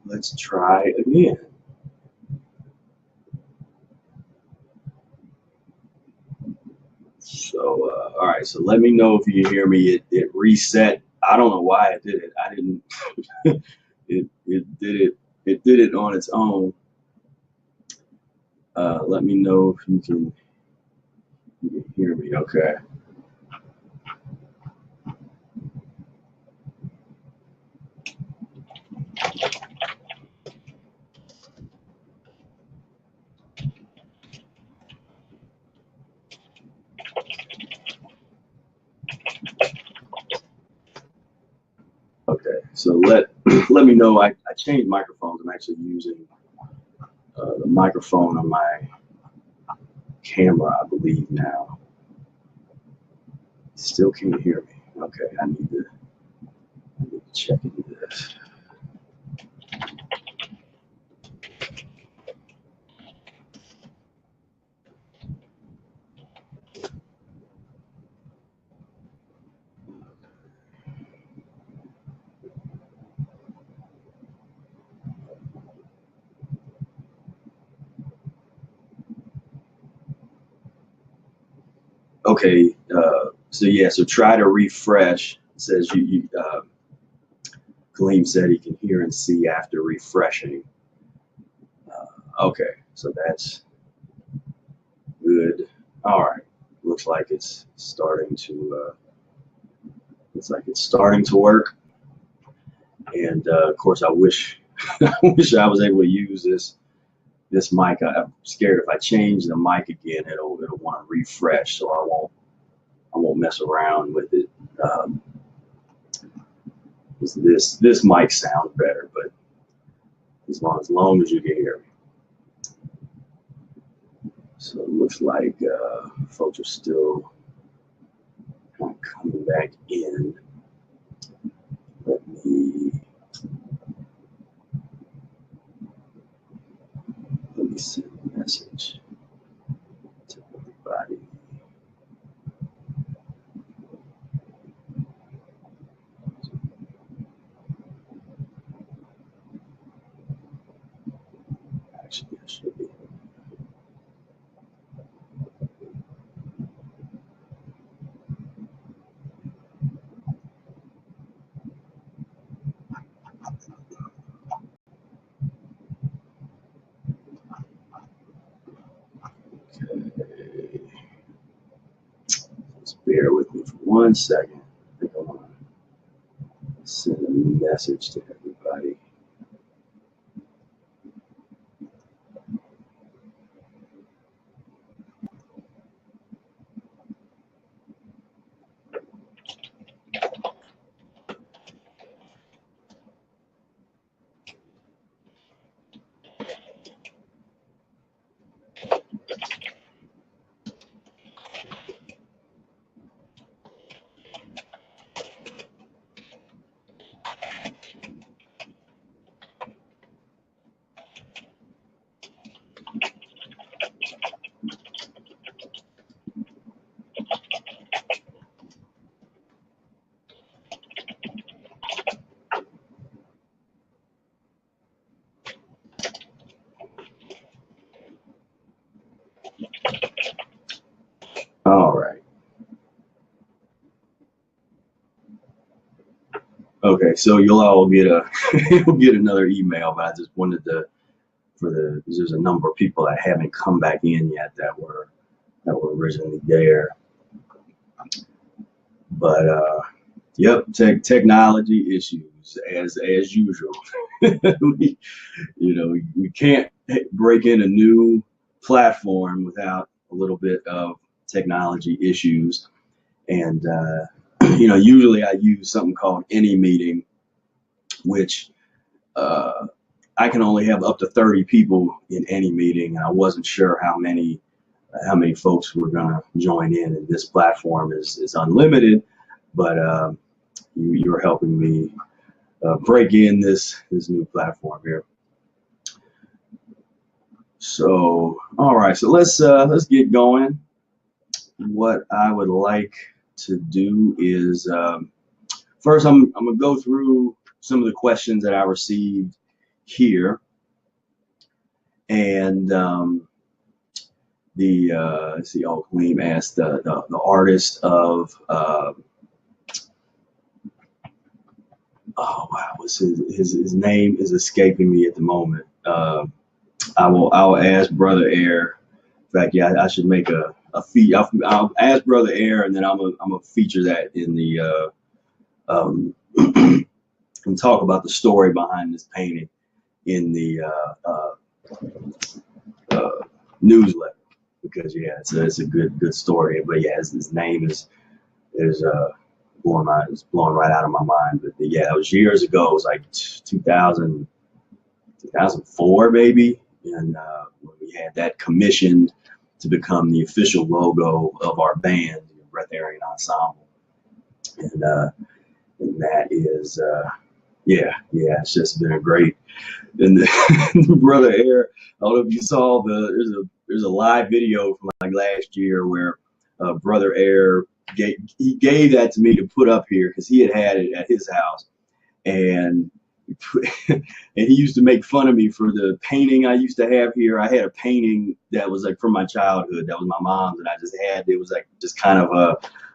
let's try again. So, all right, so let me know if you hear me. It reset. I don't know why it did it. I didn't, it did it on its own. Let me know if you can hear me, okay. Okay, so let me know. I changed microphones. I'm actually using the microphone on my camera, I believe now. Still can't hear me. Okay, I need to check into this. Okay, so yeah, so try to refresh. It says Kaleem said he can hear and see after refreshing. Okay, so that's good. All right, looks like it's starting to work. And of course, I wish I wish I was able to use this mic. I'm scared if I change the mic again, it'll want to refresh, so I won't mess around with it. This mic sounds better, but as long as you can hear me. So it looks like folks are still kind of coming back in. Let me send a message to everybody. Actually, I should be. Okay. Just bear with me for 1 second. I think I want to send a message to everybody. All right. Okay, so you'll all get you'll get another email, but I just wanted to there's a number of people that haven't come back in yet that were originally there. But yep, technology issues as usual. We can't break in a new platform without a little bit of technology issues. And usually I use something called AnyMeeting, which I can only have up to 30 people in AnyMeeting, and I wasn't sure how many folks were gonna join in. And this platform is unlimited, but you're helping me break in this new platform here. So, all right, so let's get going. What I would like to do is first I'm gonna go through some of the questions that I received here. And let's see, oh, Kaleem asked the artist of oh wow, what's his name is escaping me at the moment. I'll ask Brother Air. In fact, yeah, I should make a feed. I'll ask Brother Air, and then I'm gonna feature that in the and talk about the story behind this painting in the newsletter, because yeah, it's a good story. But yeah, his name is blowing right out of my mind. But yeah, it was years ago. It was like 2004 maybe, and when we had that commissioned to become the official logo of our band, the Breatharian Ensemble, and that is yeah, it's just been a great. And Brother Air, I don't know if you saw there's a live video from like last year where Brother Air gave that to me to put up here because he had it at his house, and and he used to make fun of me for the painting I used to have here. I had a painting that was like from my childhood, that was my mom's, and I just had, it was like just kind of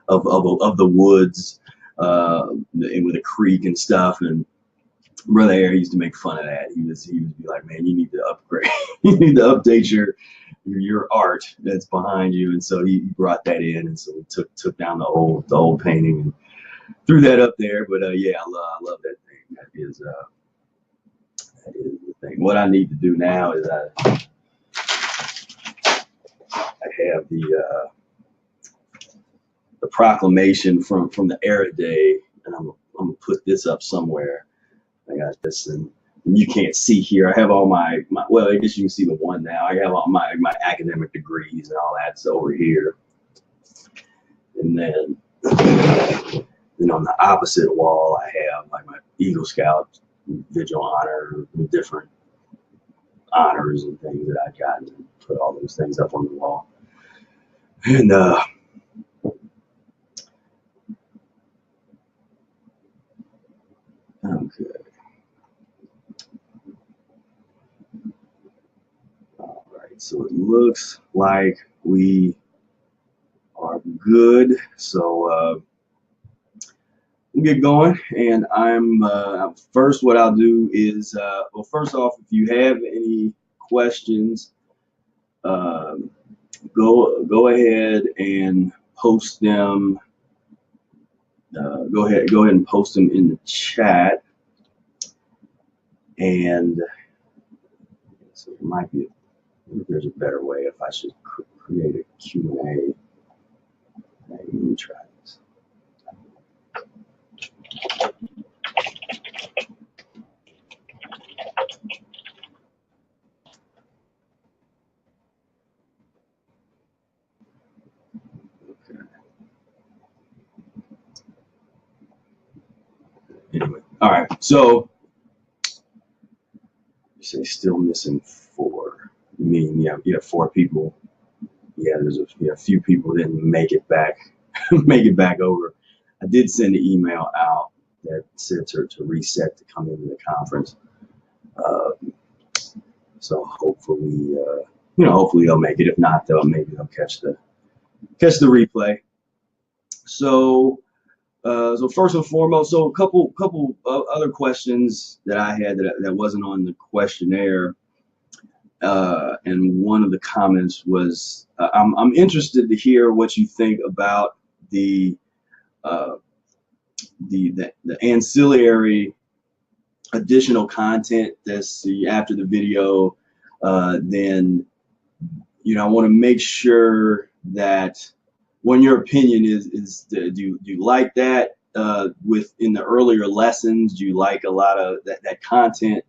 of the woods and with a creek and stuff. And Brother Air used to make fun of that. He would be like, man, you need to upgrade, you need to update your art that's behind you. And so he brought that in, and so we took down the old painting and threw that up there. But yeah, I love that thing. That is the thing. What I need to do now is I have the proclamation from the Era Day, and I'm gonna put this up somewhere. I got this, and you can't see here. I have all my well, I guess you can see the one now. I have all my academic degrees and all that's over here, and then on the opposite wall I have like my Eagle Scout Vigil honor, different honors and things that I've gotten, and put all those things up on the wall. And okay. All right, so it looks like we are good. So we'll get going, and I'm first. What I'll do is, well, first off, if you have any questions, go ahead and post them. Go ahead and post them in the chat, and so it might be. There's a better way if I should create a Q&A. Let me try this. Anyway, all right. So you say still missing 4. You mean you have 4 people? Yeah, there's a few people didn't make it back, make it back over. I did send an email out that said to reset to come into the conference. So hopefully, hopefully they'll make it. If not, maybe they'll catch the replay. So. So first and foremost, so a couple other questions that I had that wasn't on the questionnaire, and one of the comments was, I'm interested to hear what you think about the ancillary additional content that's after the video. Then I want to make sure that. When your opinion is do you like that within the earlier lessons? Do you like a lot of that content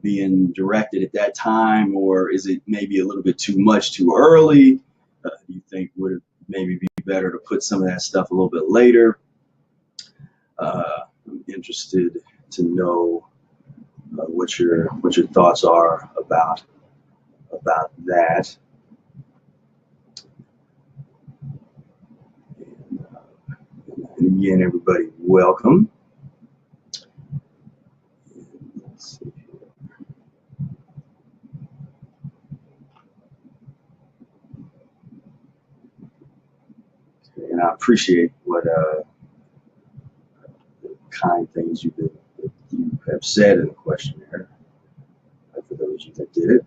being directed at that time, or is it maybe a little bit too much too early? Do you think would it maybe be better to put some of that stuff a little bit later? I'm interested to know what your thoughts are about that. And again, everybody, welcome. Let's see here. And I appreciate what the kind things that you have said in the questionnaire for those of you that did it.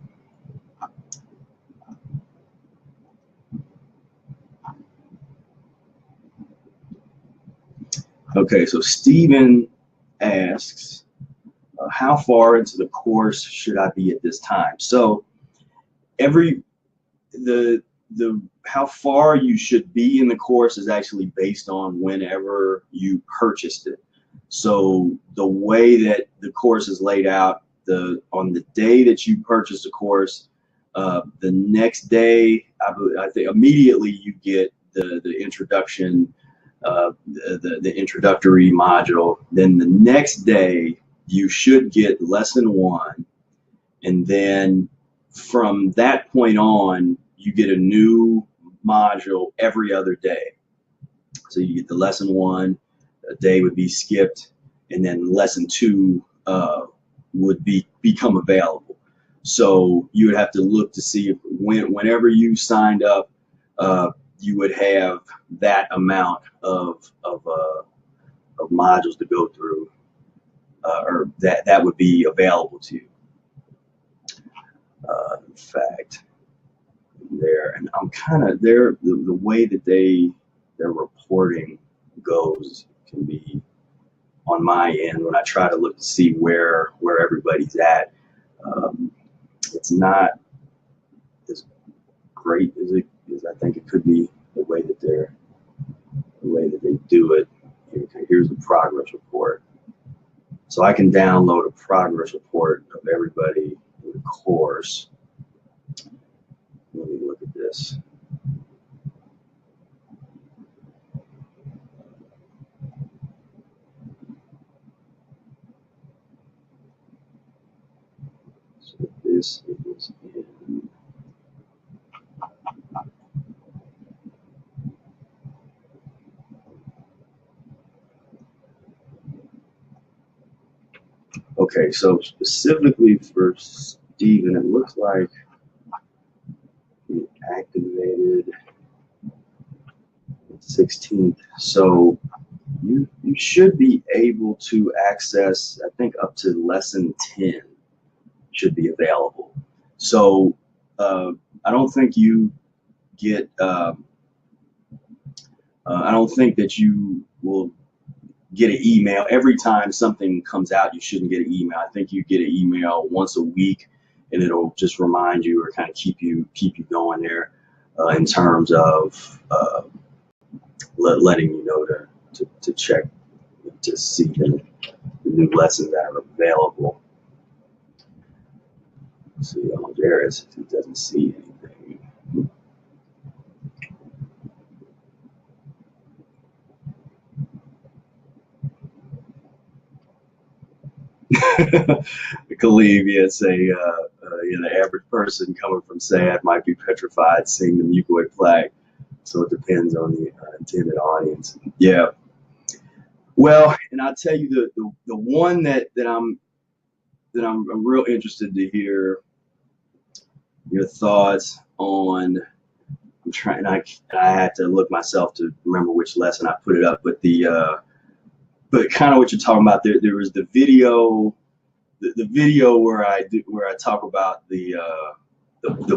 Okay, so Stephen asks, how far into the course should I be at this time? So the how far you should be in the course is actually based on whenever you purchased it. So the way that the course is laid out, on the day that you purchase the course, the next day, I think immediately you get the introduction, the introductory module. Then the next day you should get lesson 1, and then from that point on you get a new module every other day. So you get the lesson 1, a day would be skipped, and then lesson 2 would become available. So you would have to look to see if whenever you signed up, you would have that amount of modules to go through, or that would be available to you. In fact, there, and I'm kind of there. The way that their reporting goes can be on my end when I try to look to see where everybody's at. It's not as great as I think it could be. The way that they do it. Here's the progress report. So I can download a progress report of everybody in the course. Let me look at this. So this is in okay, so specifically for Stephen, it looks like he activated 16th. So you should be able to access, I think, up to lesson 10 should be available. So I don't think you get, I don't think that you will get an email every time something comes out. You shouldn't get an email. I think you get an email once a week, and it'll just remind you or kind of keep you going there in terms of letting you know to check to see the new lessons that are available. Let's see, Jairus, he doesn't see anything. Khalib, yeah, say the average person coming from SAD might be petrified seeing the mucoid plaque, so it depends on the intended audience. Yeah. Well, and I'll tell you the one that I'm real interested to hear your thoughts on. I'm trying. I had to look myself to remember which lesson I put it up, but but kind of what you're talking about. There was the video. The video where I talk about the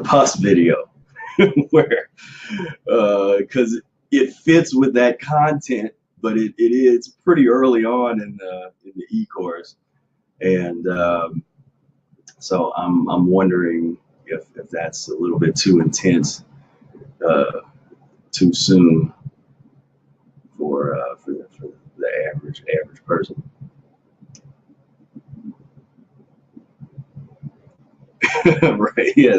pus video, where because it fits with that content, but it is pretty early on in the eCourse, and so I'm wondering if that's a little bit too intense, too soon for the average person. Right? Yeah.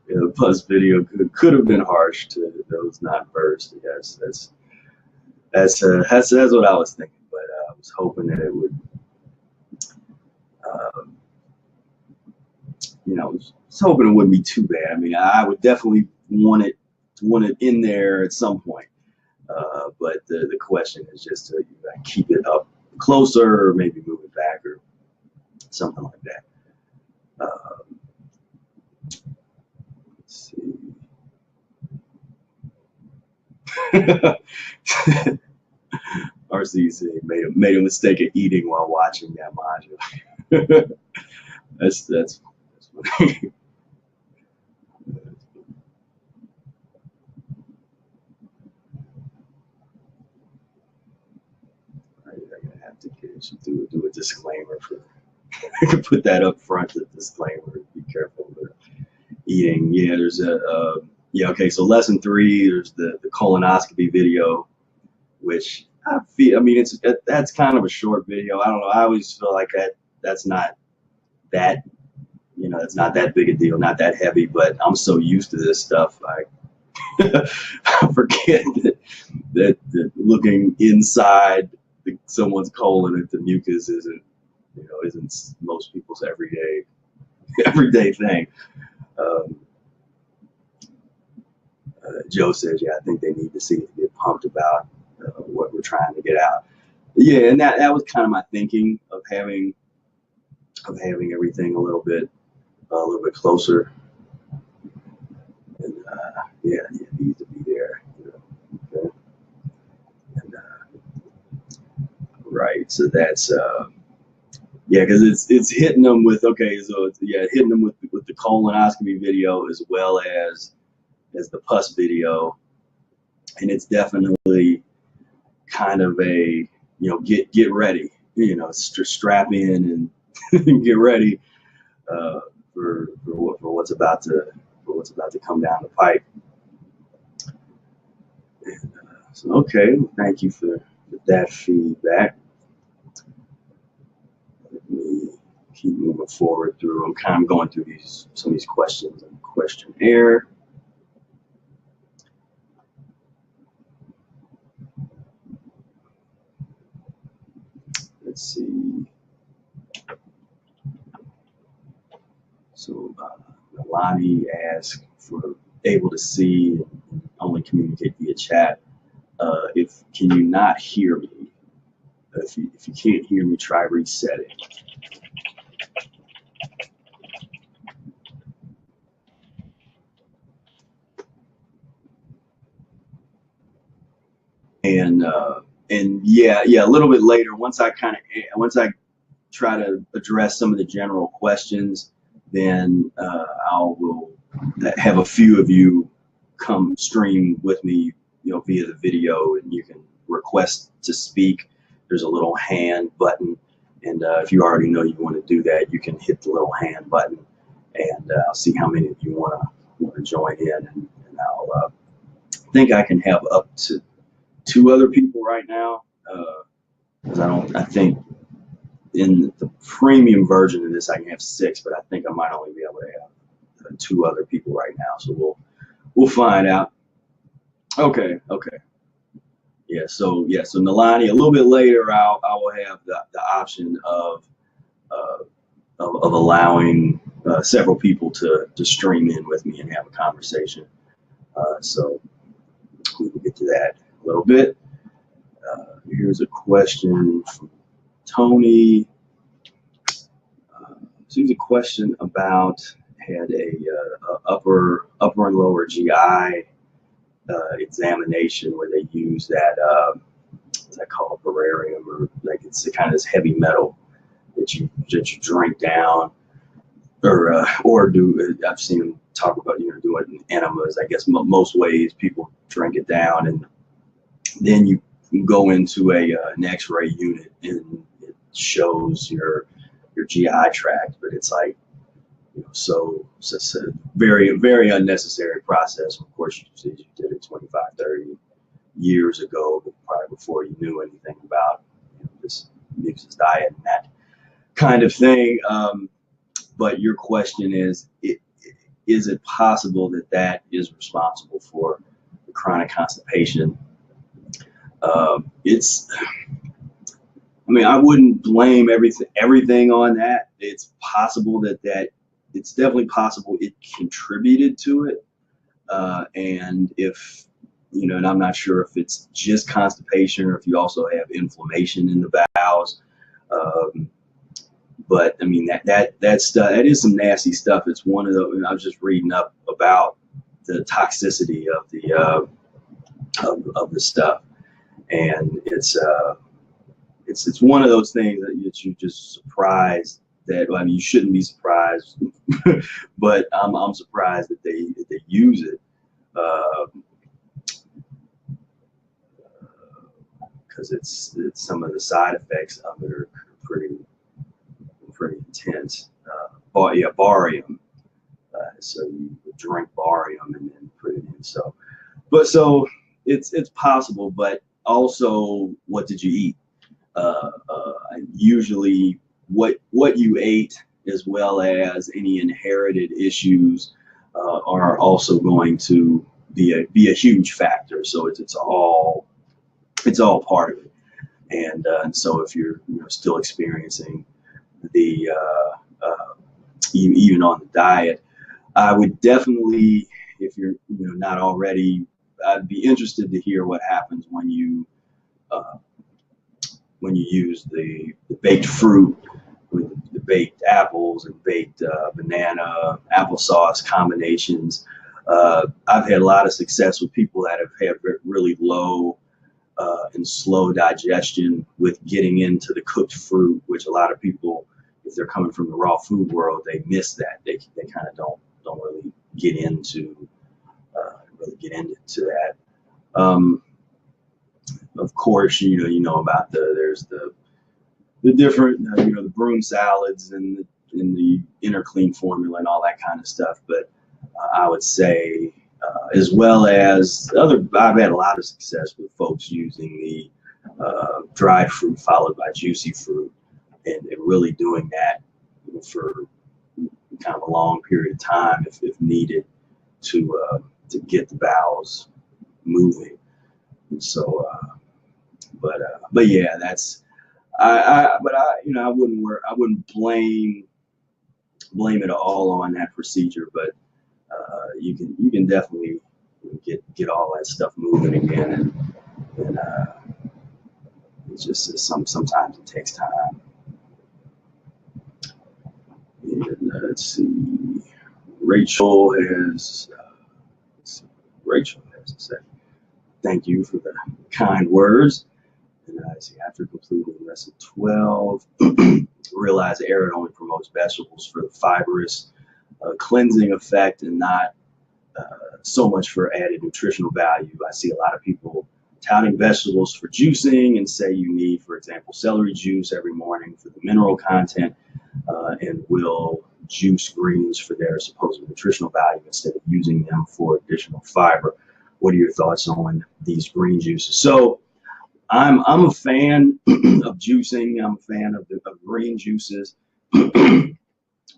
The pus video could have been harsh to those not versed. Yes, that's what I was thinking. But I was hoping that it would, I was hoping it wouldn't be too bad. I mean, I would definitely want it in there at some point. But the question is just to keep it up closer, or maybe move it back, or something like that. Let's see. RCC made a mistake of eating while watching that module. That's funny. I'm gonna have to do a disclaimer for. I can put that up front. The disclaimer: be careful with eating. Yeah, there's yeah. Okay, so lesson 3. There's the colonoscopy video, which I feel. I mean, that's kind of a short video. I don't know. I always feel like that's not that. It's not that big a deal, not that heavy. But I'm so used to this stuff, I forget that looking inside someone's colon at the mucus isn't most people's everyday thing. Joe says, yeah, I think they need to see it get pumped about what we're trying to get out. Yeah, and that was kind of my thinking of having everything a little bit closer. And yeah, it needs to be there. Okay. And, right, so that's yeah, because it's hitting them with hitting them with the colonoscopy video as well as the pus video, and it's definitely kind of a get ready, strap in and get ready for what's about to come down the pipe. And, so okay, thank you for that feedback. Let me keep moving forward through. I'm kind of going through some of these questions and questionnaire. Let's see. So Nalani asked for able to see and only communicate via chat. Can you not hear me? If you can't hear me, try resetting. And yeah, a little bit later, once I try to address some of the general questions, then I will have a few of you come stream with me, via the video, and you can request to speak. There's a little hand button, and if you already know you want to do that, you can hit the little hand button, and I'll see how many of you want to join in, and I'll think I can have up to 2 other people right now, because I think in the premium version of this I can have 6, but I think I might only be able to have 2 other people right now, so we'll find out. Okay. Yeah, so Nalani, a little bit later I will have the option of allowing several people to stream in with me and have a conversation. So we will get to that a little bit. Here's a question from Tony. So here's a question about had a upper and lower GI examination where they use that what's that called, barium, or like it's kind of this heavy metal that you drink down, or do I've seen them talk about do it in enemas. I guess most ways people drink it down, and then you go into an X-ray unit and it shows your GI tract, but it's like so it's a very, very unnecessary process. Of course, you did it 25, 30 years ago, probably before you knew anything about this Mucusless diet and that kind of thing. But your question is it possible that is responsible for the chronic constipation? I wouldn't blame everything on that. It's possible it's definitely possible it contributed to it. And if, and I'm not sure if it's just constipation or if you also have inflammation in the bowels. But I mean, that stuff, that is some nasty stuff. It's one of the, I was just reading up about the toxicity of of the stuff. And it's one of those things that you're just surprised that, well, I mean, you shouldn't be surprised, but I'm surprised that they use it, because it's some of the side effects of it are pretty intense. Yeah, barium. So you drink barium and then put it in. So it's possible, but also, what did you eat? Usually what you ate, as well as any inherited issues, are also going to be a huge factor. So it's all part of it. And so if you're still experiencing the even on the diet, I would definitely, if you're not already, I'd be interested to hear what happens when you use the baked fruit with the baked apples and baked banana applesauce combinations. I've had a lot of success with people that have had really low and slow digestion with getting into the cooked fruit, which a lot of people, if they're coming from the raw food world, they miss that. They kind of don't really get into that. Of course, you know about there's the different the broom salads and the inner clean formula and all that kind of stuff. But I would say, as well as I've had a lot of success with folks using the dried fruit followed by juicy fruit, and really doing that for kind of a long period of time if needed to get the bowels moving. And so, but yeah, that's I wouldn't blame it all on that procedure, but you can definitely get all that stuff moving again, and it's just sometimes it takes time. And let's see, Rachel has to say thank you for the kind words. And I see, after completing lesson 12, realize Arid only promotes vegetables for the fibrous cleansing effect and not so much for added nutritional value. I see a lot of people touting vegetables for juicing and say you need, for example, celery juice every morning for the mineral content, and will juice greens for their supposed nutritional value instead of using them for additional fiber. What are your thoughts on these green juices? So I'm a fan of juicing. I'm a fan of green juices,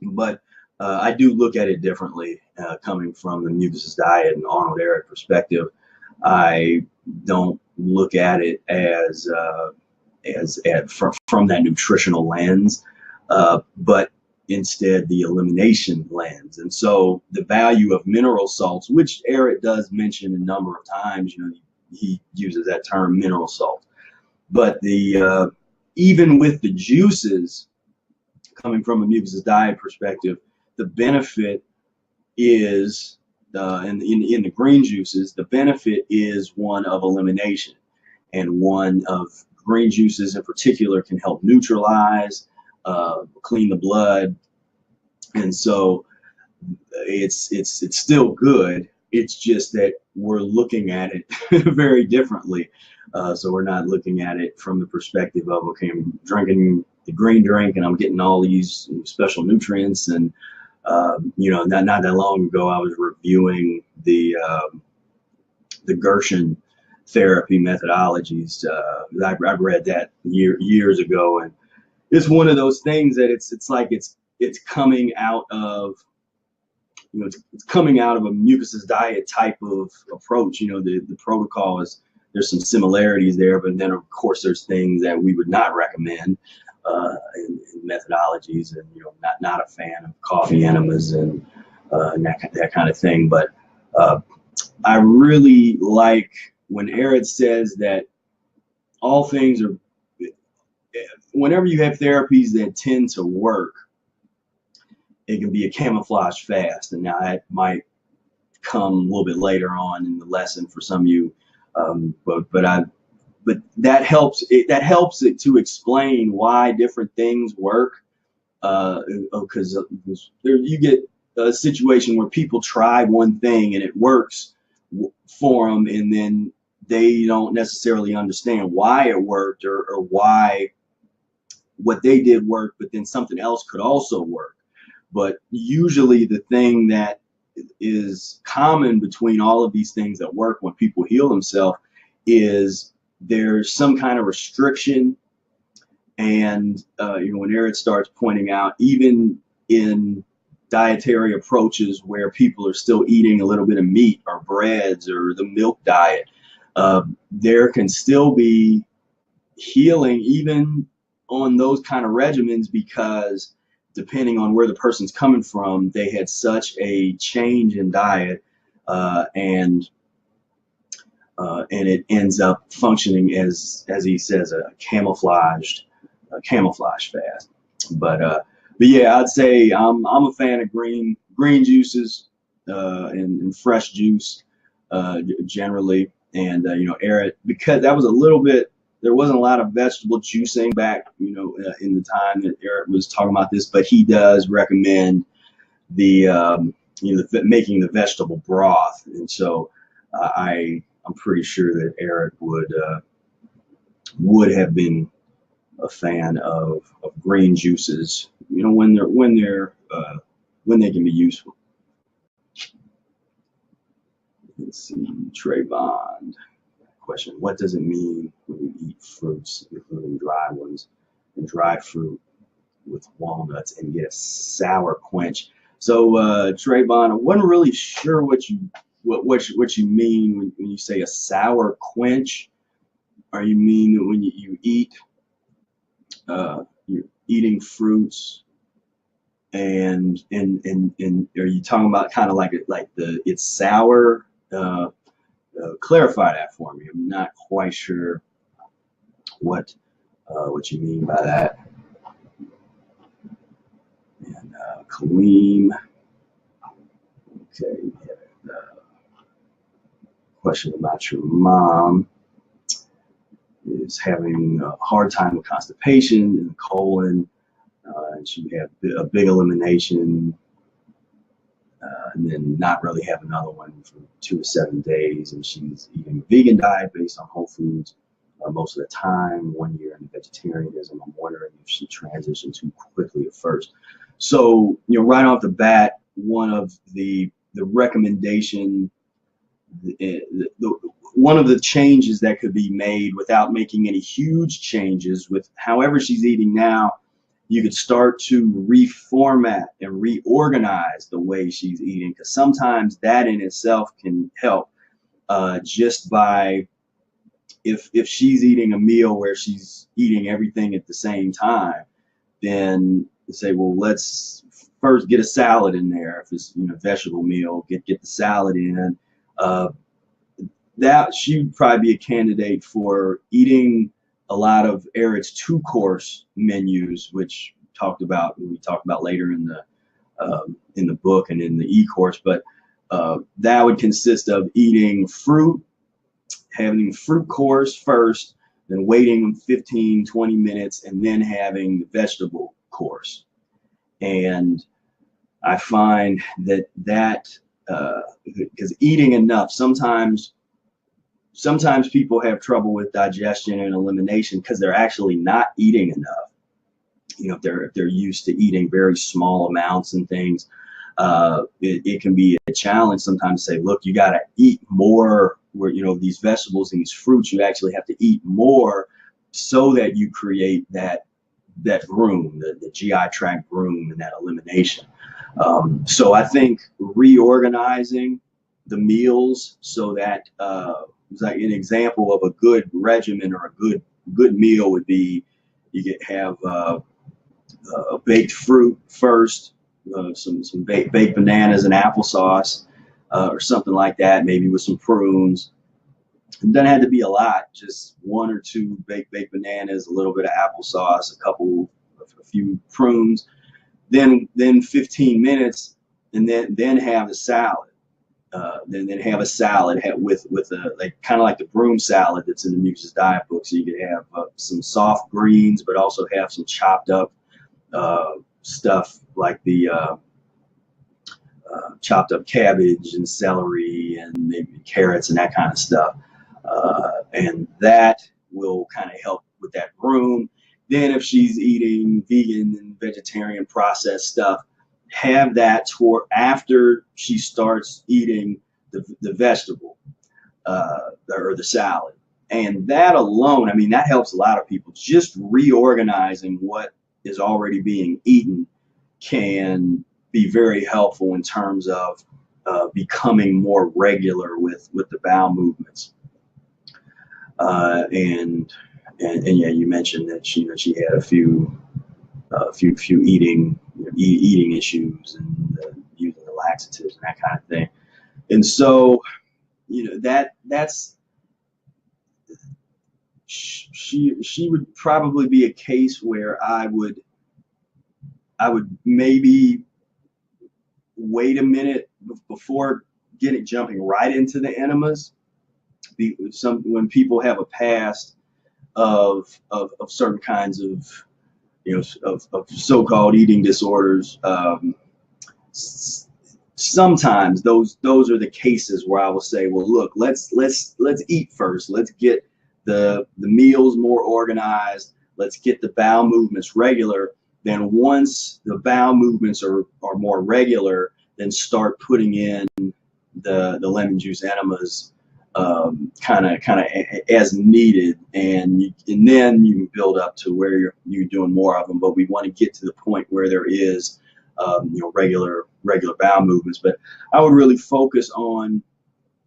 but I do look at it differently, coming from the Mucusless diet and Arnold Ehret perspective. I don't look at it as from that nutritional lens, but instead the elimination lens. And so the value of mineral salts, which Ehret does mention a number of times, he uses that term mineral salt. But the even with the juices, coming from a Mucusless diet perspective, the benefit is in the green juices, the benefit is one of elimination, and one of green juices in particular can help neutralize, clean the blood, and so it's still good. It's just that we're looking at it very differently. So we're not looking at it from the perspective of, okay, I'm drinking the green drink and I'm getting all these special nutrients. And not that long ago, I was reviewing the Gershon therapy methodologies. I read that years ago, and it's one of those things that it's like it's coming out of it's coming out of a Mucusless diet type of approach. The protocol is, there's some similarities there, but then of course there's things that we would not recommend in methodologies, and not a fan of coffee enemas and that kind of thing. But I really like when Ehret says that all things are, whenever you have therapies that tend to work, it can be a camouflage fast. And now that might come a little bit later on in the lesson for some of you But that helps it to explain why different things work. Because you get a situation where people try one thing and it works for them, and then they don't necessarily understand why it worked, or why what they did worked, but then something else could also work. But usually the thing that is common between all of these things that work when people heal themselves is there's some kind of restriction. And when Eric starts pointing out, even in dietary approaches where people are still eating a little bit of meat or breads or the milk diet, there can still be healing even on those kind of regimens, because depending on where the person's coming from, they had such a change in diet, and it ends up functioning as he says, a camouflage fast. But yeah, I'd say I'm a fan of green juices, and fresh juice generally. And Eric, because that was a little bit, there wasn't a lot of vegetable juicing back in the time that Eric was talking about this, but he does recommend the making the vegetable broth. And so I'm pretty sure that Eric would have been a fan of green juices, when they can be useful. Let's see, Trayvon question: what does it mean when you eat fruits, including dry ones, and dry fruit with walnuts, and get a sour quench? So Trayvon, I wasn't really sure what you mean when you say a sour quench. Are you mean that when you eat, you're eating fruits, and are you talking about kind of like it's sour? Clarify that for me. I'm not quite sure what you mean by that. And Kaleem, okay, question about your mom is having a hard time with constipation in the colon, and she had a big elimination, and then not really have another one for 2 to 7 days, and she's eating a vegan diet based on whole foods most of the time. 1 year in vegetarianism. I'm wondering if she transitioned too quickly at first. So right off the bat, one of the recommendation, one of the changes that could be made without making any huge changes with however she's eating now, you could start to reformat and reorganize the way she's eating, because sometimes that in itself can help, just by if she's eating a meal where she's eating everything at the same time, then say, well, let's first get a salad in there. If it's vegetable meal, get the salad in. That she'd probably be a candidate for eating a lot of Eric's 2-course menus, which we talked about later in the book and in the eCourse. But that would consist of eating fruit, having the fruit course first, then waiting 15-20 minutes, and then having the vegetable course. And I find that because eating enough, sometimes people have trouble with digestion and elimination because they're actually not eating enough. If they're used to eating very small amounts and things, it can be a challenge sometimes to say, look, you got to eat more. Where these vegetables and these fruits, you actually have to eat more so that you create that groom, the GI tract groom, and that elimination. So I think reorganizing the meals so that it's like an example of a good regimen or a good meal would be, you could have a baked fruit first, some baked bananas and applesauce, or something like that, maybe with some prunes. It doesn't have to be a lot, just 1 or 2 baked bananas, a little bit of applesauce, a few prunes, then 15 minutes, and then have the salad. then have a salad with a like kind of like the broom salad that's in the Mucusless diet book. So you could have some soft greens, but also have some chopped up stuff like the chopped up cabbage and celery and maybe carrots and that kind of stuff. And that will kind of help with that broom. Then if she's eating vegan and vegetarian processed stuff, have that toward after she starts eating the vegetable or the salad. And that alone, I mean, that helps a lot of people. Just reorganizing what is already being eaten can be very helpful in terms of becoming more regular with the bowel movements. And yeah, you mentioned that she had a few eating issues and using the laxatives and that kind of thing. And so, that's she would probably be a case where I would maybe wait a minute before jumping right into the enemas. When people have a past of certain kinds of of so-called eating disorders, sometimes those are the cases where I will say, well, look, let's eat first. Let's get the meals more organized. Let's get the bowel movements regular. Then once the bowel movements are more regular, then start putting in the lemon juice enemas kind of as needed, and then you can build up to where you're doing more of them. But we want to get to the point where there is regular bowel movements. But I would really focus on,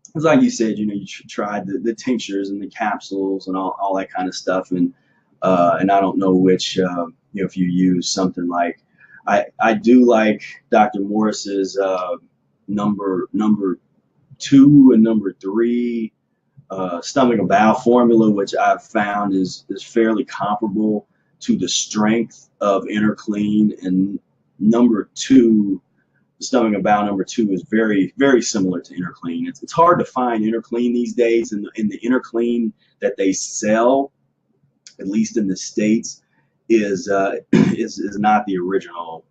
because like you said, you tried the tinctures and the capsules and all that kind of stuff, and I don't know which if you use something like I do like Dr. Morris's number 2 and number 3 stomach and bowel formula, which I've found is fairly comparable to the strength of InnerClean. And number 2, the stomach and bowel number 2 is very, very similar to InnerClean. It's hard to find InnerClean these days, and in the InnerClean that they sell, at least in the States, is not the original.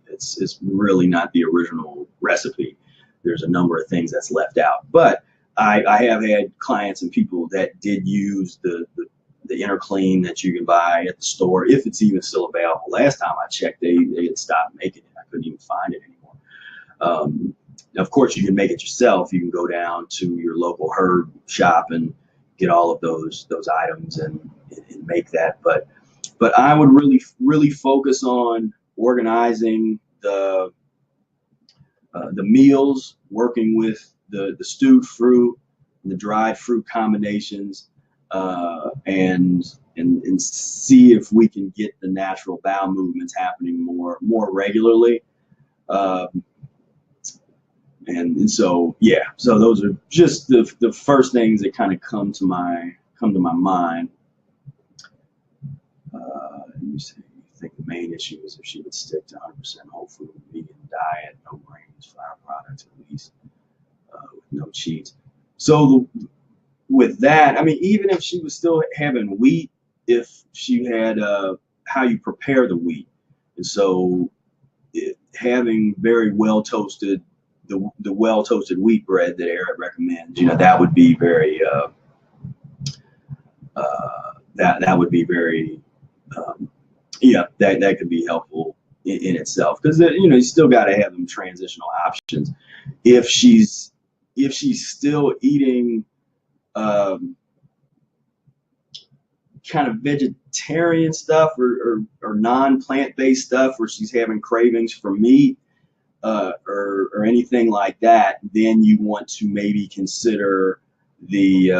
It's really not the original recipe. There's a number of things that's left out. But I have had clients and people that did use the InnerClean that you can buy at the store, if it's even still available. Last time I checked, they had stopped making it. I couldn't even find it anymore. Of course, you can make it yourself. You can go down to your local herb shop and get all of those items and make that. But I would really focus on organizing the meals, working with the stewed fruit, the dried fruit combinations, and see if we can get the natural bowel movements happening more regularly. And so yeah, so those are just the first things that kind of come to my mind. Let me see. I think the main issue is if she would stick to 100% whole food vegan diet, no grains, flour products at least, with no cheese. So with that, I mean, even if she was still having wheat, if she had how you prepare the wheat, and so having very well toasted, the well toasted wheat bread that Eric recommends, that would be very that would be very that could be helpful in itself, because you still got to have them transitional options. If she's still eating kind of vegetarian stuff or non-plant-based stuff, where she's having cravings for meat or anything like that, then you want to maybe consider the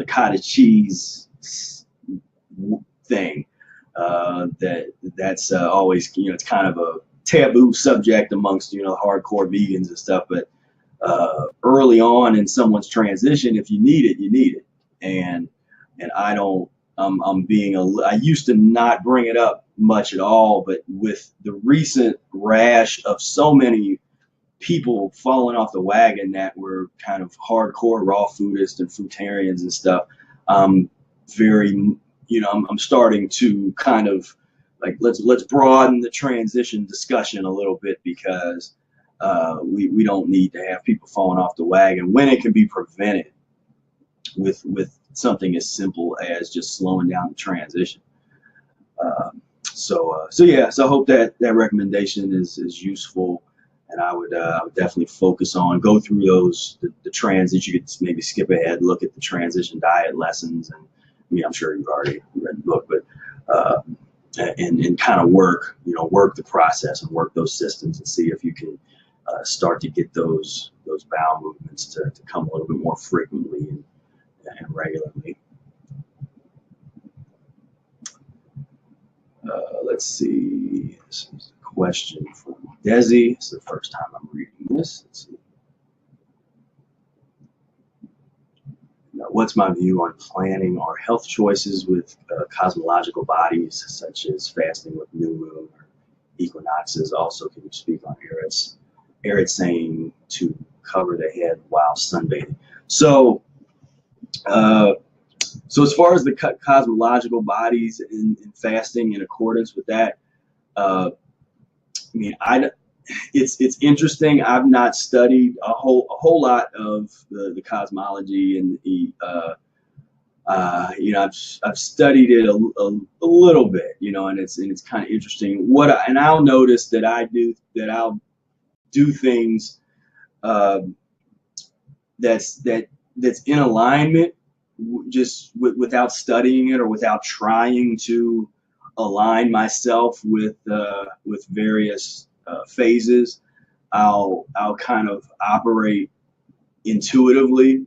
cottage cheese thing. That's always, it's kind of a taboo subject amongst hardcore vegans and stuff, but early on in someone's transition, if you need it, you need it. And I don't, I used to not bring it up much at all, but with the recent rash of so many people falling off the wagon that were kind of hardcore raw foodists and fruitarians and stuff. Very, I'm starting to kind of like let's broaden the transition discussion a little bit, because we don't need to have people falling off the wagon when it can be prevented with something as simple as just slowing down the transition. So yeah, so I hope that recommendation is useful, and I would definitely focus on, go through those the transit. You could maybe skip ahead, look at the transition diet lessons, and I mean, I'm sure you've already read the book, but and kind of work the process and work those systems and see if you can start to get those bowel movements to come a little bit more frequently and regularly. Let's see. This is a question from Desi. It's the first time I'm reading this. Let's see. What's my view on planning our health choices with cosmological bodies, such as fasting with new moon or equinoxes? Also, can you speak on Eretz saying to cover the head while sunbathing? So, so as far as the cosmological bodies in fasting, in accordance with that, I mean, it's interesting. I've not studied a whole lot of the cosmology and the I've studied it a little bit, and it's kind of interesting. And I'll notice that I'll do things that's in alignment, just without studying it or without trying to align myself with various phases. I'll kind of operate intuitively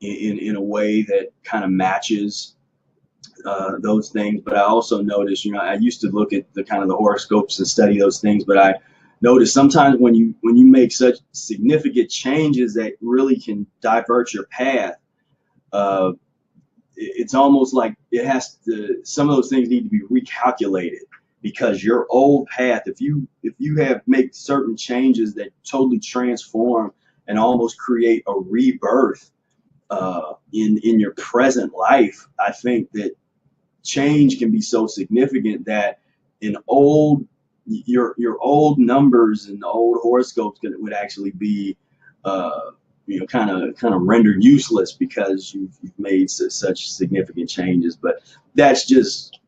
in a way that kind of matches those things. But I also notice, I used to look at the kind of the horoscopes and study those things, but I notice sometimes when you make such significant changes that really can divert your path, it's almost like some of those things need to be recalculated, because your old path, if you make certain changes that totally transform and almost create a rebirth in your present life, I think that change can be so significant that your old numbers and old horoscopes would actually be kind of rendered useless, because you've made such significant changes. But that's just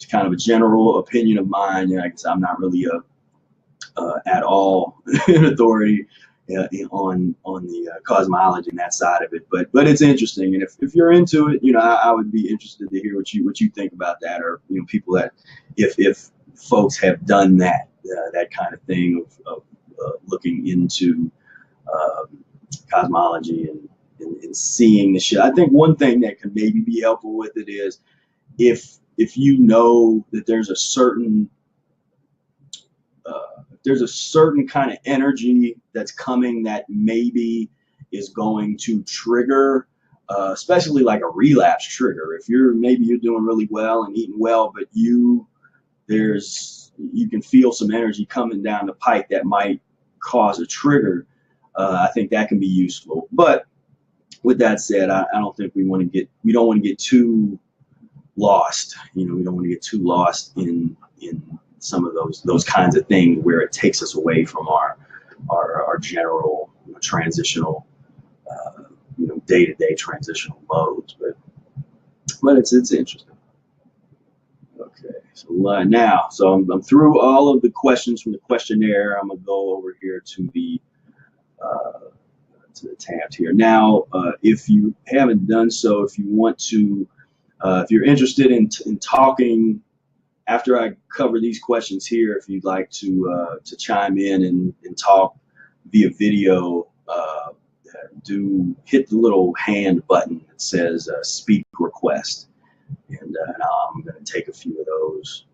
kind of a general opinion of mine. I guess I'm not really at all an authority on the cosmology and that side of it, but it's interesting, and if you're into it, I would be interested to hear what you think about that, or people that if folks have done that kind of thing of looking into cosmology and seeing the shit. I think one thing that can maybe be helpful with it is if you know that there's a certain kind of energy that's coming that maybe is going to trigger, especially like a relapse trigger. If you're doing really well and eating well, but you can feel some energy coming down the pike that might cause a trigger. I think that can be useful. But with that said, I don't think we don't want to get too lost. We don't want to get too lost in some of those kinds of things where it takes us away from our general transitional day-to-day transitional modes. But it's interesting. Okay, so now, I'm through all of the questions from the questionnaire. I'm gonna go over here to the tab here. Now, if you haven't done so, if you want to, if you're interested in talking after I cover these questions here, if you'd like to chime in and talk via video, do hit the little hand button that says speak request, and I'm going to take a few of those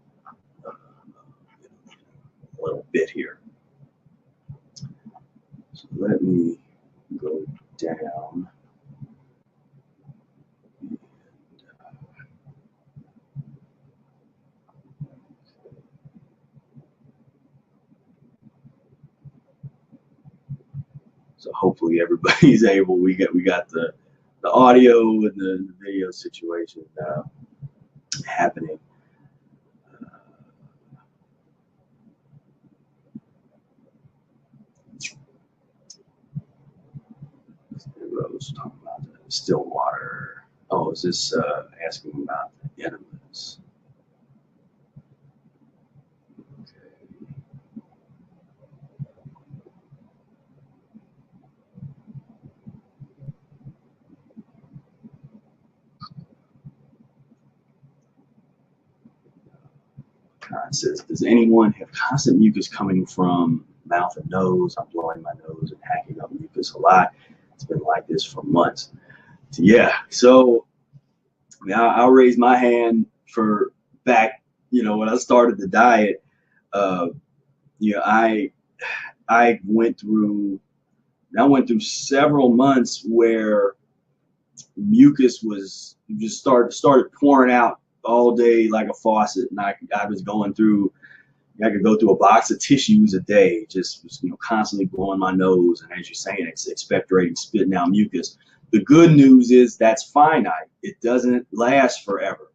a little bit here. So let me go down. So hopefully everybody's able. We got the audio and the video situation happening. Rose talking about the still water. Oh, is this asking about the enemas? Okay. It says, does anyone have constant mucus coming from mouth and nose? I'm blowing my nose and hacking up mucus a lot. It's been like this for months. So, yeah, so I mean, I'll raise my hand for back, when I started the diet. I went through several months where mucus was just started pouring out all day like a faucet, and I was going through. I could go through a box of tissues a day, just constantly blowing my nose, and as you're saying, expectorating, spitting out mucus. The good news is that's finite. It doesn't last forever.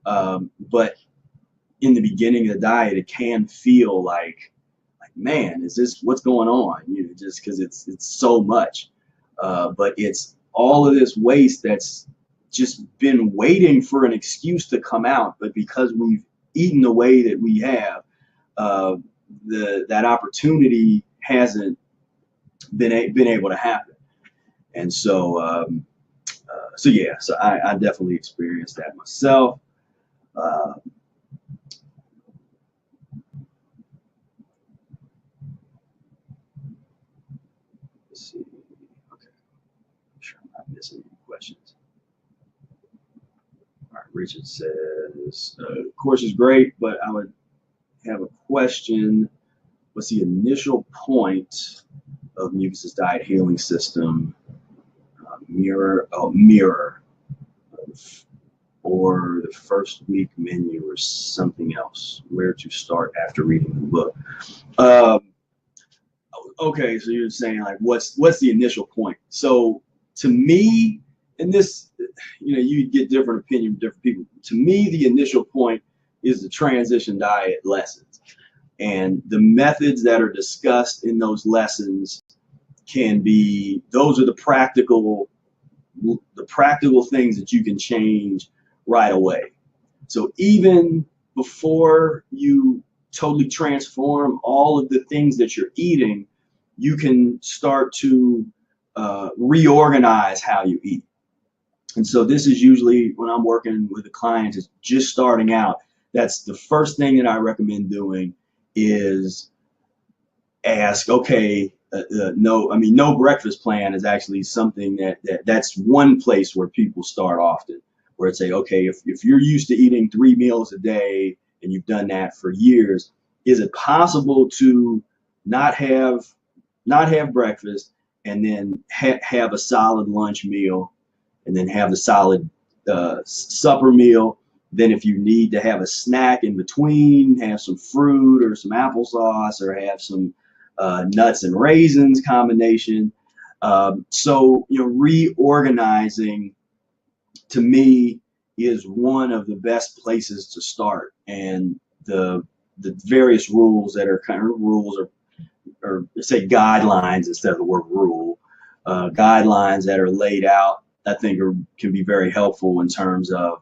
But in the beginning of the diet, it can feel like, man, is this what's going on? Just because it's so much. But it's all of this waste that's just been waiting for an excuse to come out. But because we've eaten the way that we have, that opportunity hasn't been able to happen. And so, so I definitely experienced that myself. Let's see. Okay, I'm sure I'm not missing any questions. All right, Richard says, course is great, but I would have a question. What's the initial point of Mucusless diet healing system? Mirror, or the first week menu, or something else? Where to start after reading the book? Okay, so you're saying like, what's the initial point? So to me, and this, you get different opinion from different people. To me, the initial point is the transition diet lessons, and the methods that are discussed in those lessons those are the practical things that you can change right away. So even before you totally transform all of the things that you're eating, you can start to reorganize how you eat. And so this is usually when I'm working with a client is just starting out. That's the first thing that I recommend doing is ask, okay, no breakfast plan is actually something that's one place where people start often, where it's say, okay, if you're used to eating 3 meals a day and you've done that for years, is it possible to not have breakfast and then have a solid lunch meal and then have the solid supper meal? Then if you need to have a snack in between, have some fruit or some applesauce or have some nuts and raisins combination. So reorganizing to me is one of the best places to start. And the various rules that are kind of rules or say guidelines instead of the word rule, guidelines that are laid out, I think can be very helpful in terms of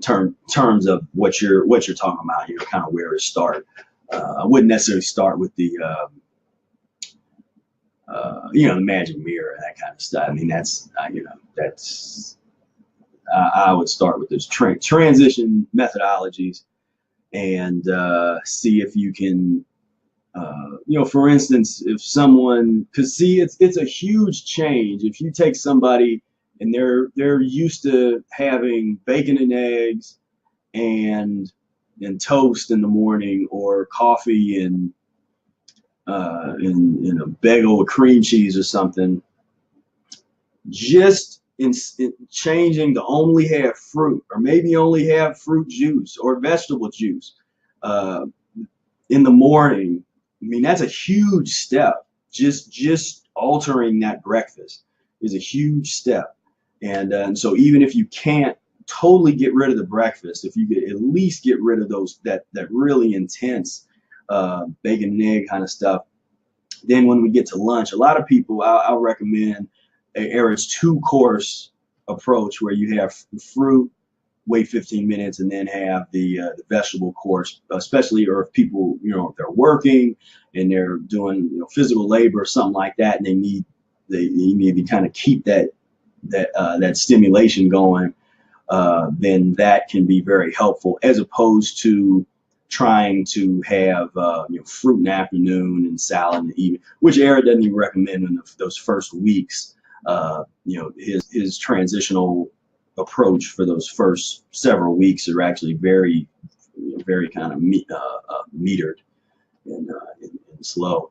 terms of what you're talking about, kind of where to start. I wouldn't necessarily start with the the magic mirror and that kind of stuff. I mean, that's I would start with those transition methodologies and see if you can, for instance, if someone, because see, it's a huge change if you take somebody and they're used to having bacon and eggs and toast in the morning, or coffee and in a bagel with cream cheese or something. Just in changing to only have fruit, or maybe only have fruit juice or vegetable juice in the morning. I mean, that's a huge step. just altering that breakfast is a huge step. And so even if you can't totally get rid of the breakfast, if you could at least get rid of that really intense bacon and egg kind of stuff, then when we get to lunch, a lot of people, I'll recommend Eric's 2-course approach, where you have fruit, wait 15 minutes, and then have the vegetable course, especially, or if people, if they're working and they're doing physical labor or something like that, and you need to kind of keep that stimulation going, then that can be very helpful, as opposed to trying to have fruit in the afternoon and salad in the evening, which Eric doesn't even recommend in those first weeks. His transitional approach for those first several weeks are actually very kind of metered and slow.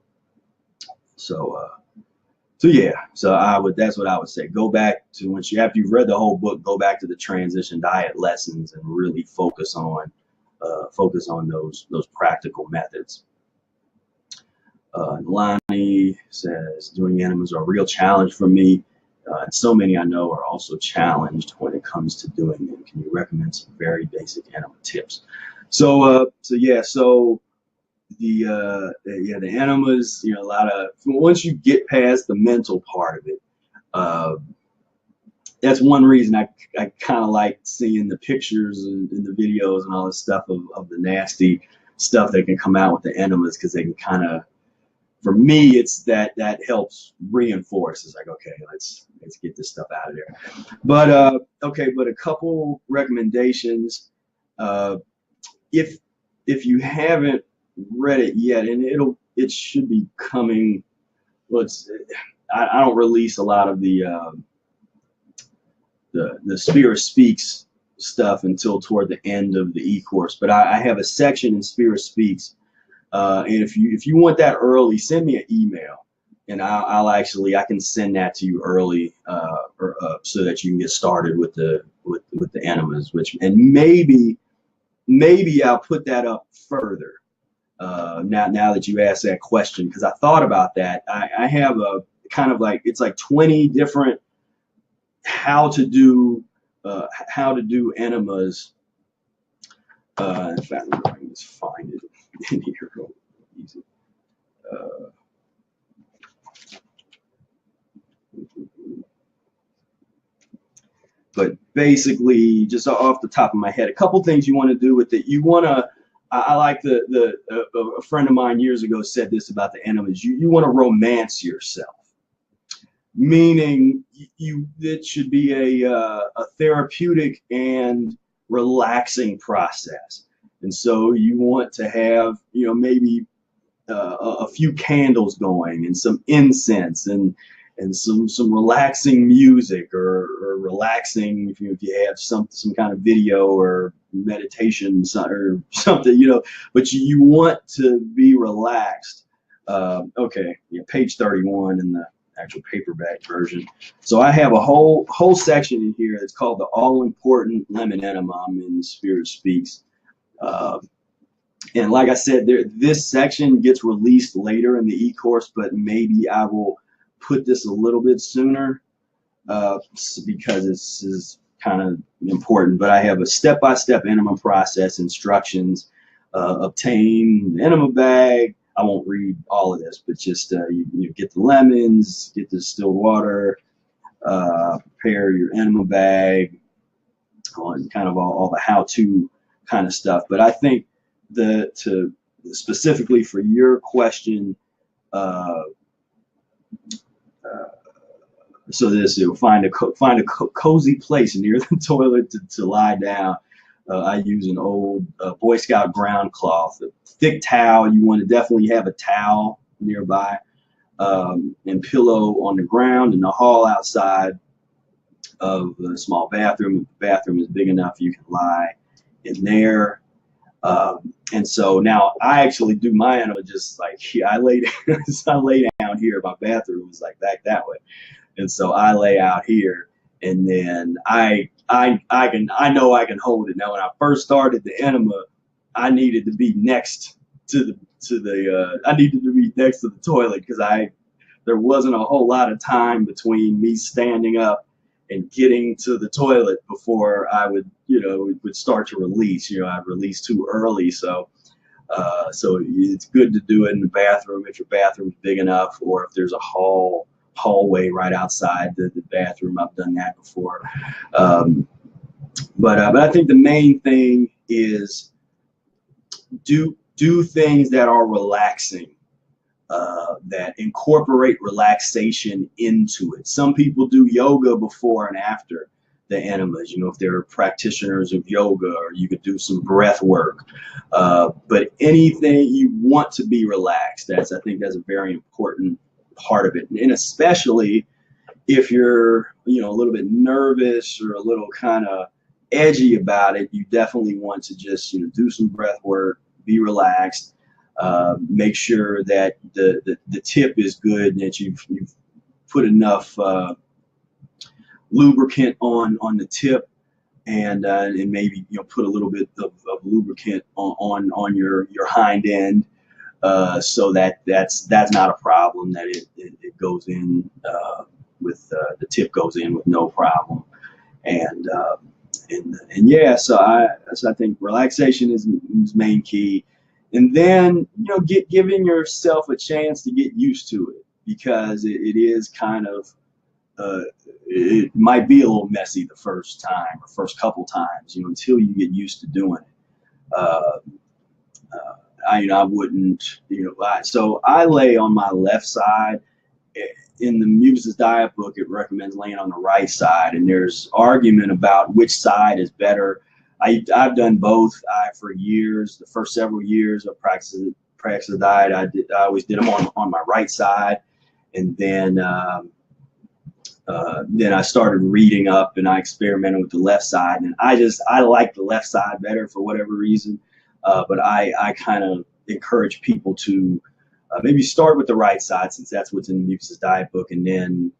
So yeah, that's what I would say. Go back to after you've read the whole book, go back to the transition diet lessons and really focus on those practical methods. Lonnie says, doing enemas are a real challenge for me. And so many I know are also challenged when it comes to doing them. Can you recommend some very basic enema tips? So the enemas, a lot of, once you get past the mental part of it, that's one reason I kind of like seeing the pictures and the videos and all this stuff of the nasty stuff that can come out with the enemas, because they can kind of, for me, it's that helps reinforce. It's like, okay, let's get this stuff out of there. But but a couple recommendations. If you haven't read it yet, and it should be coming. Well, I don't release a lot of the Spira Speaks stuff until toward the end of the eCourse, but I have a section in Spira Speaks. And if you want that early, send me an email, and I can send that to you early, so that you can get started with the enemas. And maybe I'll put that up further. Now that you asked that question, because I thought about that, I have a kind of it's like 20 different how to do enemas. In fact, I can just find it in here real easy. But basically, just off the top of my head, a couple things you want to do with it. You want to, I like a friend of mine years ago said this about the enemas. You want to romance yourself, meaning it should be a therapeutic and relaxing process. And so you want to have, maybe a few candles going and some incense and some relaxing music, or relaxing if you have some kind of video or meditation or something, but you want to be relaxed. Okay, page 31 in the actual paperback version. So I have a whole section in here that's called the all-important lemon enema. I'm in Spira Speaks. And like I said, this section gets released later in the eCourse, but maybe I will put this a little bit sooner, because this is kind of important. But I have a step-by-step enema process instructions. Obtain the enema bag. I won't read all of this, but just you get the lemons, get the distilled water, prepare your enema bag, on kind of all the how-to kind of stuff. But I think specifically for your question, so you'll find a cozy place near the toilet to lie down. I use an old Boy Scout ground cloth, a thick towel. You want to definitely have a towel nearby, and pillow on the ground in the hall outside of the small bathroom. If the bathroom is big enough, you can lie in there. And so now I actually do my enema just like here. I lay down here. My bathroom is like back that way. And so I lay out here, and then I know I can hold it. Now, when I first started the enema, I needed to be next to the toilet, because there wasn't a whole lot of time between me standing up and getting to the toilet before I would, would start to release. I'd release too early, so it's good to do it in the bathroom if your bathroom's big enough, or if there's a hallway right outside the bathroom. I've done that before. But I think the main thing is do things that are relaxing. That incorporate relaxation into it. Some people do yoga before and after the enemas, if they're practitioners of yoga, or you could do some breath work. But anything you want to be relaxed, I think that's a very important part of it. And especially if you're, a little bit nervous or a little kind of edgy about it, you definitely want to just, do some breath work, be relaxed. Make sure that the tip is good and that you've put enough lubricant on the tip, and maybe put a little bit of lubricant on your hind end, so that's not a problem, that it goes in with the tip goes in with no problem. And yeah, so I think relaxation is main key. And then, giving yourself a chance to get used to it, because it is kind of, it might be a little messy the first time or first couple times, until you get used to doing it. I wouldn't, so I lay on my left side. In the Mucusless diet book, it recommends laying on the right side, and there's argument about which side is better. I've done both. For years, the first several years of practice the diet, I always did them on my right side, and then I started reading up and I experimented with the left side, and I like the left side better for whatever reason. But I kind of encourage people to maybe start with the right side, since that's what's in the Mucusless diet book, and then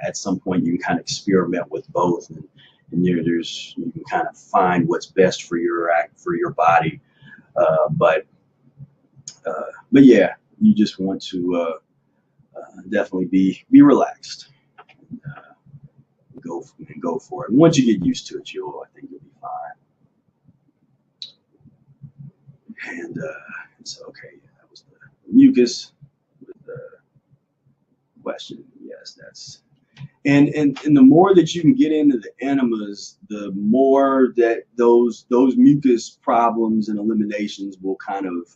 at some point you can kind of experiment with both. And you can kind of find what's best for your body, but yeah, you just want to definitely be relaxed, and go for it. And once you get used to it, I think you'll be fine. And so okay, that was the mucus with the question. Yes, that's. And the more that you can get into the enemas, the more that those mucus problems and eliminations will kind of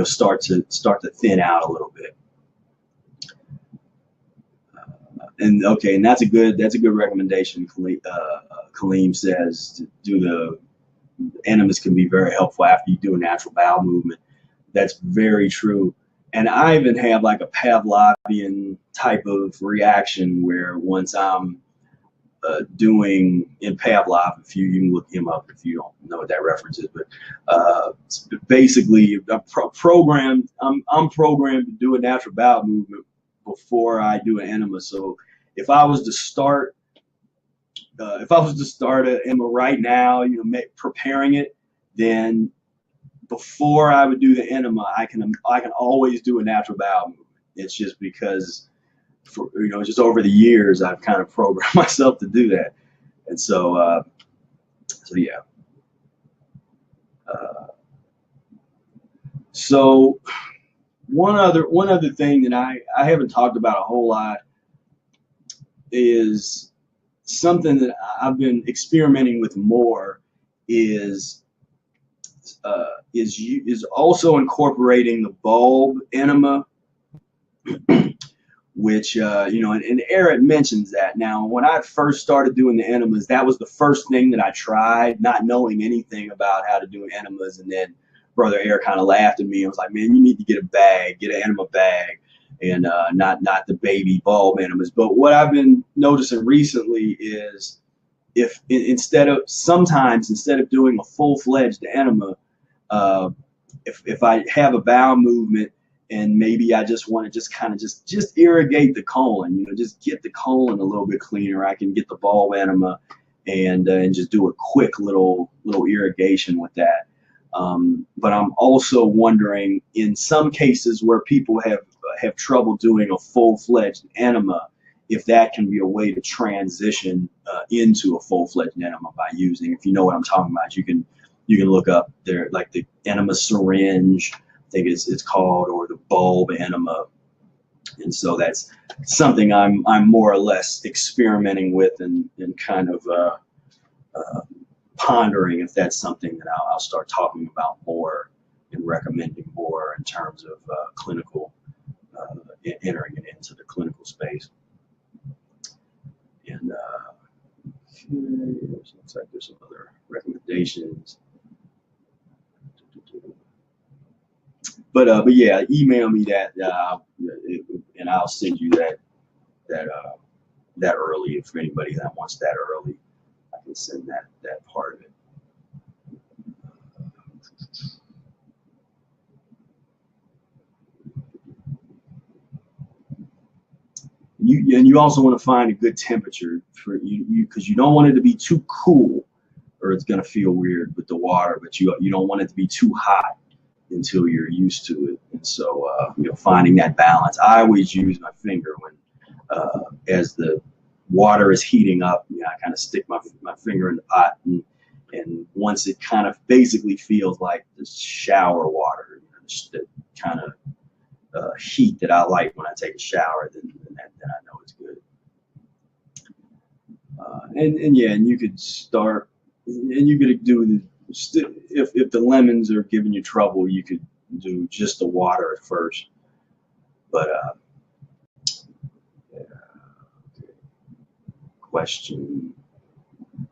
start to thin out a little bit. And that's a good recommendation. Kaleem says to do the enemas can be very helpful after you do a natural bowel movement. That's very true. And I even have like a Pavlovian type of reaction where once I'm doing in Pavlov, if you can look him up if you don't know what that reference is, but basically I'm programmed to do a natural bowel movement before I do an enema. So if I was to start an enema right now, preparing it, then before I would do the enema, I can always do a natural bowel movement. It's just because, just over the years, I've kind of programmed myself to do that, and so yeah. So one other thing that I haven't talked about a whole lot is something that I've been experimenting with more is also incorporating the bulb enema, which and Eric mentions that. Now, when I first started doing the enemas, that was the first thing that I tried, not knowing anything about how to do enemas. And then Brother Eric kind of laughed at me and was like, "Man, you need to get an enema bag, and not the baby bulb enemas." But what I've been noticing recently is instead of doing a full-fledged enema, if I have a bowel movement and maybe I just want to just irrigate the colon, just get the colon a little bit cleaner, I can get the bulb enema and just do a quick little irrigation with that. But I'm also wondering, in some cases where people have have trouble doing a full-fledged enema, if that can be a way to transition into a full-fledged enema by using, if you know what I'm talking about, you can look up there, like the enema syringe, I think it's called, or the bulb enema. And so that's something I'm more or less experimenting with and kind of pondering if that's something that I'll start talking about more and recommending more in terms of clinical, entering it into the clinical space. And looks like there's some other recommendations. But yeah, email me that, and I'll send you that early. If anybody that wants that early, I can send that part of it. You also want to find a good temperature for you because you don't want it to be too cool, or it's going to feel weird with the water. But you don't want it to be too hot until you're used to it. And so finding that balance. I always use my finger when as the water is heating up. I kind of stick my finger in the pot, and once it kind of basically feels like the shower water, the kind of heat that I like when I take a shower, then I know it's good. And you could start, and you could do if the lemons are giving you trouble, you could do just the water at first. But yeah. Okay. Question: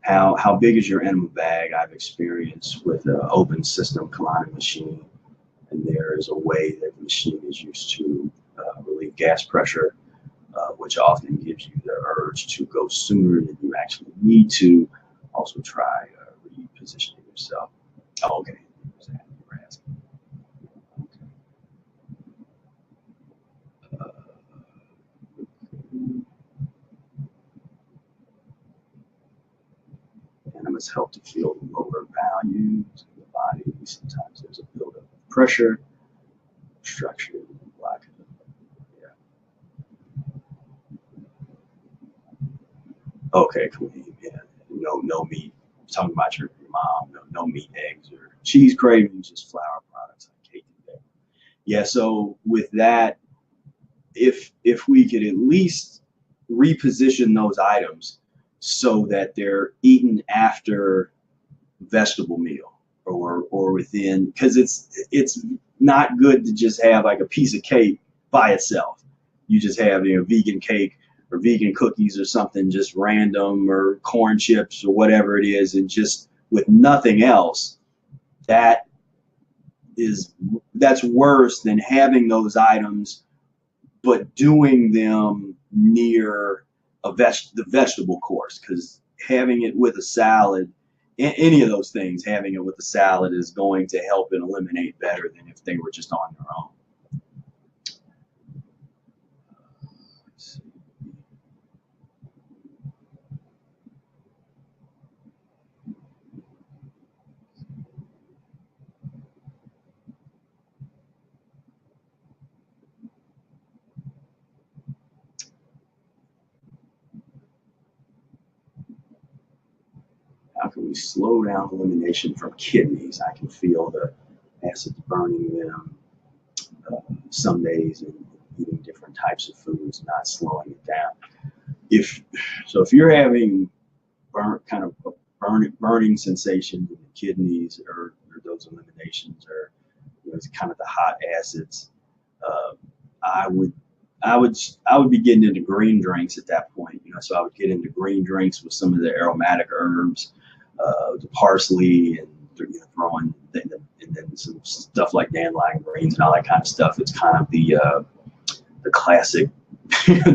How big is your enema bag? I've experienced with an open system colonic machine, and there is a way that the machine is used to relieve gas pressure, which often gives you the urge to go sooner than you actually need to. Also try repositioning yourself. Oh, okay. You're asking. Okay. Enemas help to feel the lower values in the body. Sometimes there's a buildup of pressure, obstruction, blockage. Yeah. Okay, cool. Yeah. No meat. Talking about your mom. No meat, eggs, or cheese cravings. Just flour products like cake and bacon. Yeah. So with that, if we could at least reposition those items so that they're eaten after vegetable meal or within, because it's not good to just have like a piece of cake by itself. You just have vegan cake or vegan cookies or something just random, or corn chips or whatever it is, and just with nothing else. That's worse than having those items but doing them near the vegetable course, because having it with a salad, any of those things, having it with a salad is going to help and eliminate better than if they were just on their own. Let's see. How can we slow down elimination from kidneys? I can feel the acids burning them some days, and eating different types of foods, not slowing it down. If you're having kind of a burning sensation in the kidneys, or those eliminations, or it's kind of the hot acids, I would be getting into green drinks at that point. So I would get into green drinks with some of the aromatic herbs, the parsley, and throwing, and then some stuff like dandelion greens and all that kind of stuff. It's kind of the classic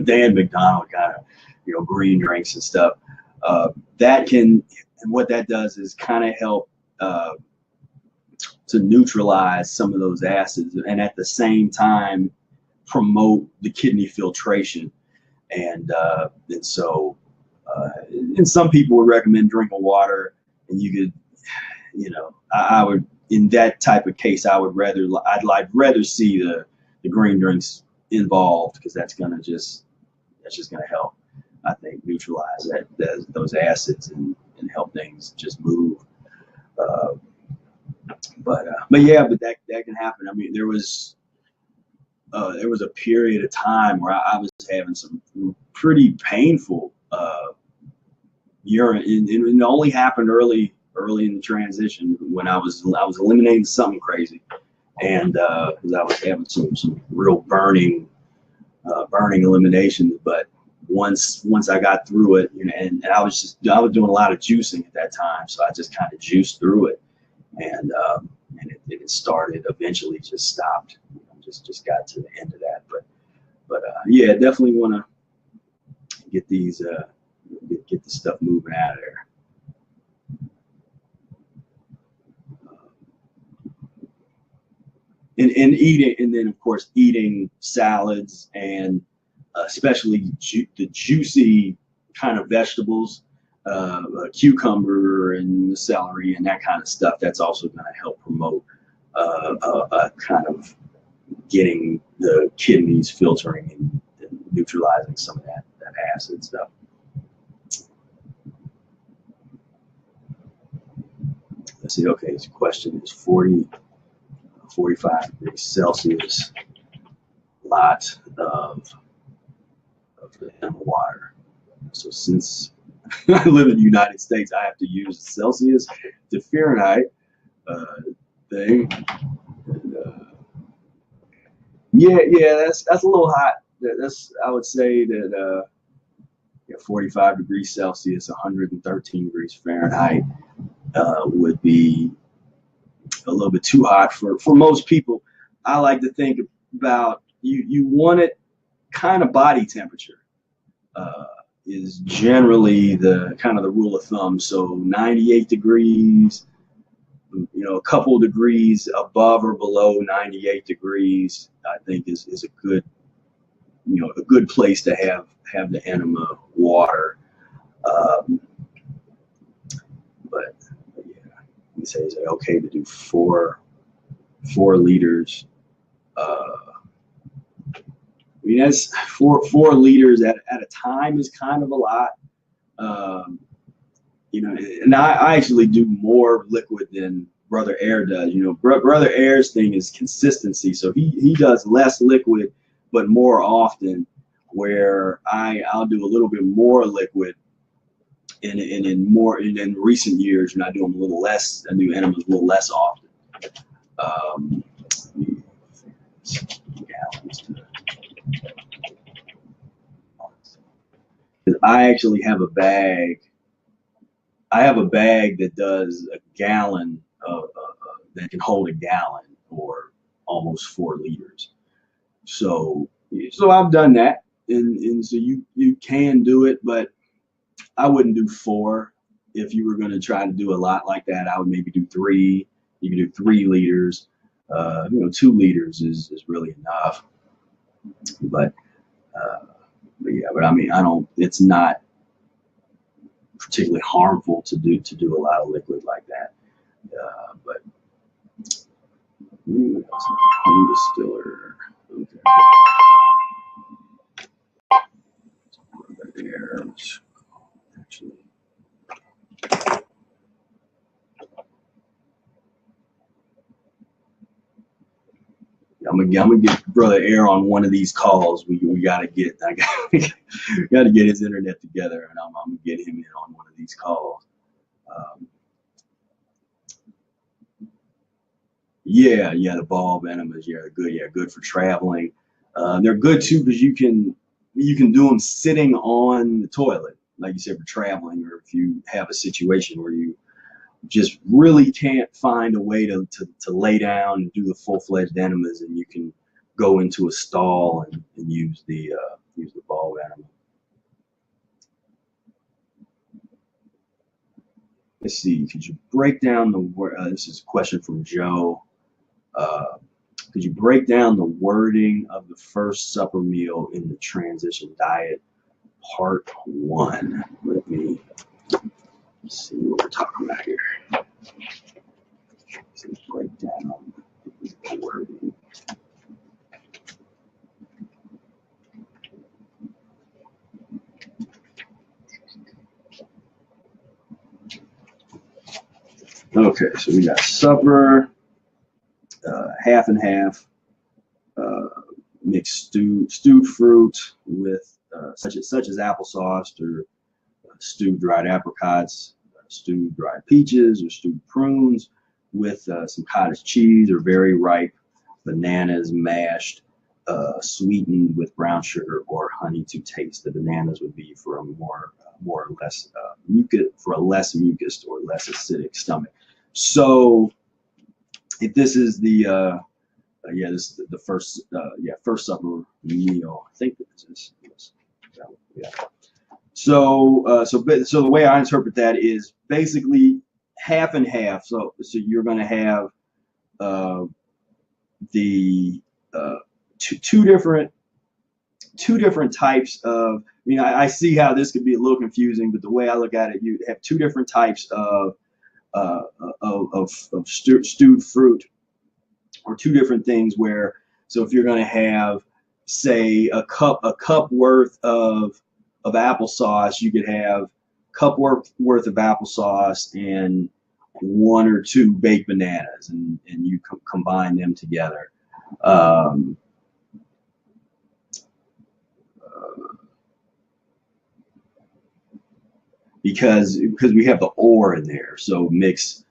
Dan McDonald kind of green drinks and stuff. And what that does is kind of help to neutralize some of those acids, and at the same time promote the kidney filtration. And so some people would recommend drinking water, and you could, I would, in that type of case, I'd rather see the green drinks involved, because that's just going to help, I think, neutralize those acids and help things just move. But yeah, but that can happen. I mean, there was a period of time where I was having some pretty painful urine, and it only happened early in the transition when I was eliminating something crazy, and because I was having some real burning eliminations. But once I got through it, you know, and I was doing a lot of juicing at that time, so I just kind of juiced through it, and it started, eventually just stopped, you know, just got to the end of that. But yeah, definitely want to get these get the stuff moving out of there. And eating, and then of course eating salads, and especially the juicy kind of vegetables, cucumber and celery and that kind of stuff. That's also going to help promote kind of getting the kidneys filtering and neutralizing some of that acid stuff. Let's see. Okay, this question is 45 degrees Celsius. Lot of the animal water. So since I live in the United States, I have to use Celsius to Fahrenheit thing. And, yeah, that's a little hot. I would say that 45 degrees Celsius, 113 degrees Fahrenheit would be a little bit too hot for most people. I like to think about, you want it kind of body temperature is generally the kind of the rule of thumb. So 98 degrees, you know, a couple of degrees above or below 98 degrees, I think is a good, you know, a good place to have the enema water. But yeah, you say, is it okay to do 4 liters? I mean, that's 4 liters at a time is kind of a lot. You know, and I actually do more liquid than Brother Air does. You know, Brother Air's thing is consistency, so he does less liquid but more often, where I'll do a little bit more liquid, and in recent years, and I do them a little less. I do enemas a little less often. I actually have a bag. I have a bag that does a gallon that can hold a gallon, or almost 4 liters. So I've done that, and so you can do it, but I wouldn't do 4. If you were going to try to do a lot like that, I would maybe do 3. You can do 3 liters. You know, 2 liters is really enough. But yeah, but I mean, it's not particularly harmful to do a lot of liquid like that. But home distiller. Okay. There, actually. I'm gonna get Brother Air on one of these calls. I gotta get his internet together, and I'm gonna get him in on one of these calls. Yeah, the bulb enemas, yeah, they're good. Yeah, good for traveling. They're good too because you can do them sitting on the toilet, like you said, for traveling, or if you have a situation where you just really can't find a way to lay down and do the full-fledged enemas, and you can go into a stall and use the bulb enema. Let's see. Could you break down this is a question from Joe. Could you break down the wording of the first supper meal in the transition diet, part 1? Let me see what we're talking about here. Let's break down the wording. Okay, so we got supper, half and half, mixed stewed fruit with such as applesauce or stewed dried apricots, stewed dried peaches, or stewed prunes with some cottage cheese or very ripe bananas mashed, sweetened with brown sugar or honey to taste. The bananas would be for a more or less less mucus or less acidic stomach. So if this is the yeah, this is the first first supper meal. I think this is yes. Yeah. So so the way I interpret that is basically half and half. So you're going to have the two different types of. I mean, I see how this could be a little confusing, but the way I look at it, you have two different types of stewed fruit, or two different things where. So if you're going to have, say, a cup worth of applesauce, you could have cup worth of applesauce and one or two baked bananas, and you combine them together. Because we have the or in there, so mix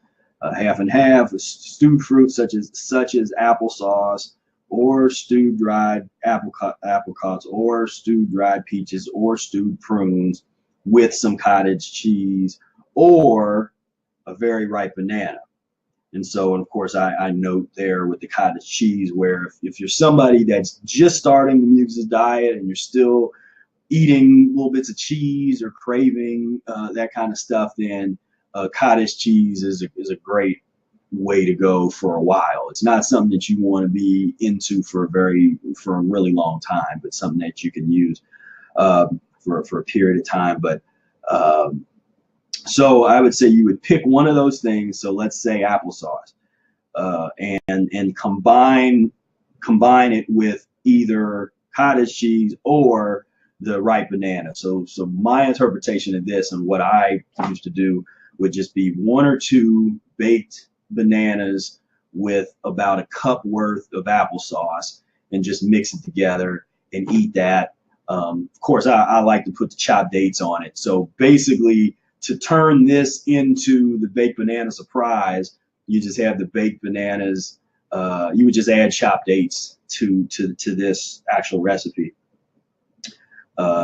half and half with stewed fruit such as applesauce, or stewed dried apricots, or stewed dried peaches, or stewed prunes with some cottage cheese, or a very ripe banana. And so, and of course, I note there with the cottage cheese, where if you're somebody that's just starting the Mucusless diet and you're still eating little bits of cheese or craving that kind of stuff, then cottage cheese is a great way to go for a while. It's not something that you want to be into for a really long time, but something that you can use for a period of time. But so I would say you would pick one of those things. So let's say applesauce, and combine it with either cottage cheese or the ripe banana. So my interpretation of this and what I used to do would just be one or two baked bananas with about a cup worth of applesauce, and just mix it together and eat that. Of course, I like to put the chopped dates on it. So basically, to turn this into the baked banana surprise, you just have the baked bananas. You would just add chopped dates to this actual recipe.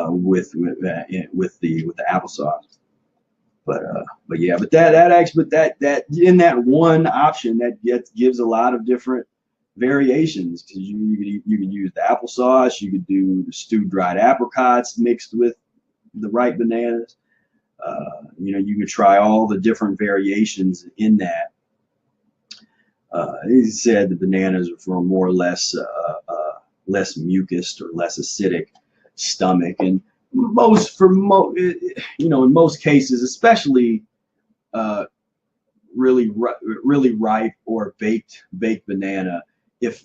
With the applesauce, but that in that one option that gives a lot of different variations, because you could use the applesauce, you could do the stewed dried apricots mixed with the ripe bananas. You could try all the different variations in that. He said the bananas are for more or less less mucus or less acidic stomach, and in most cases, especially really ripe or baked banana, if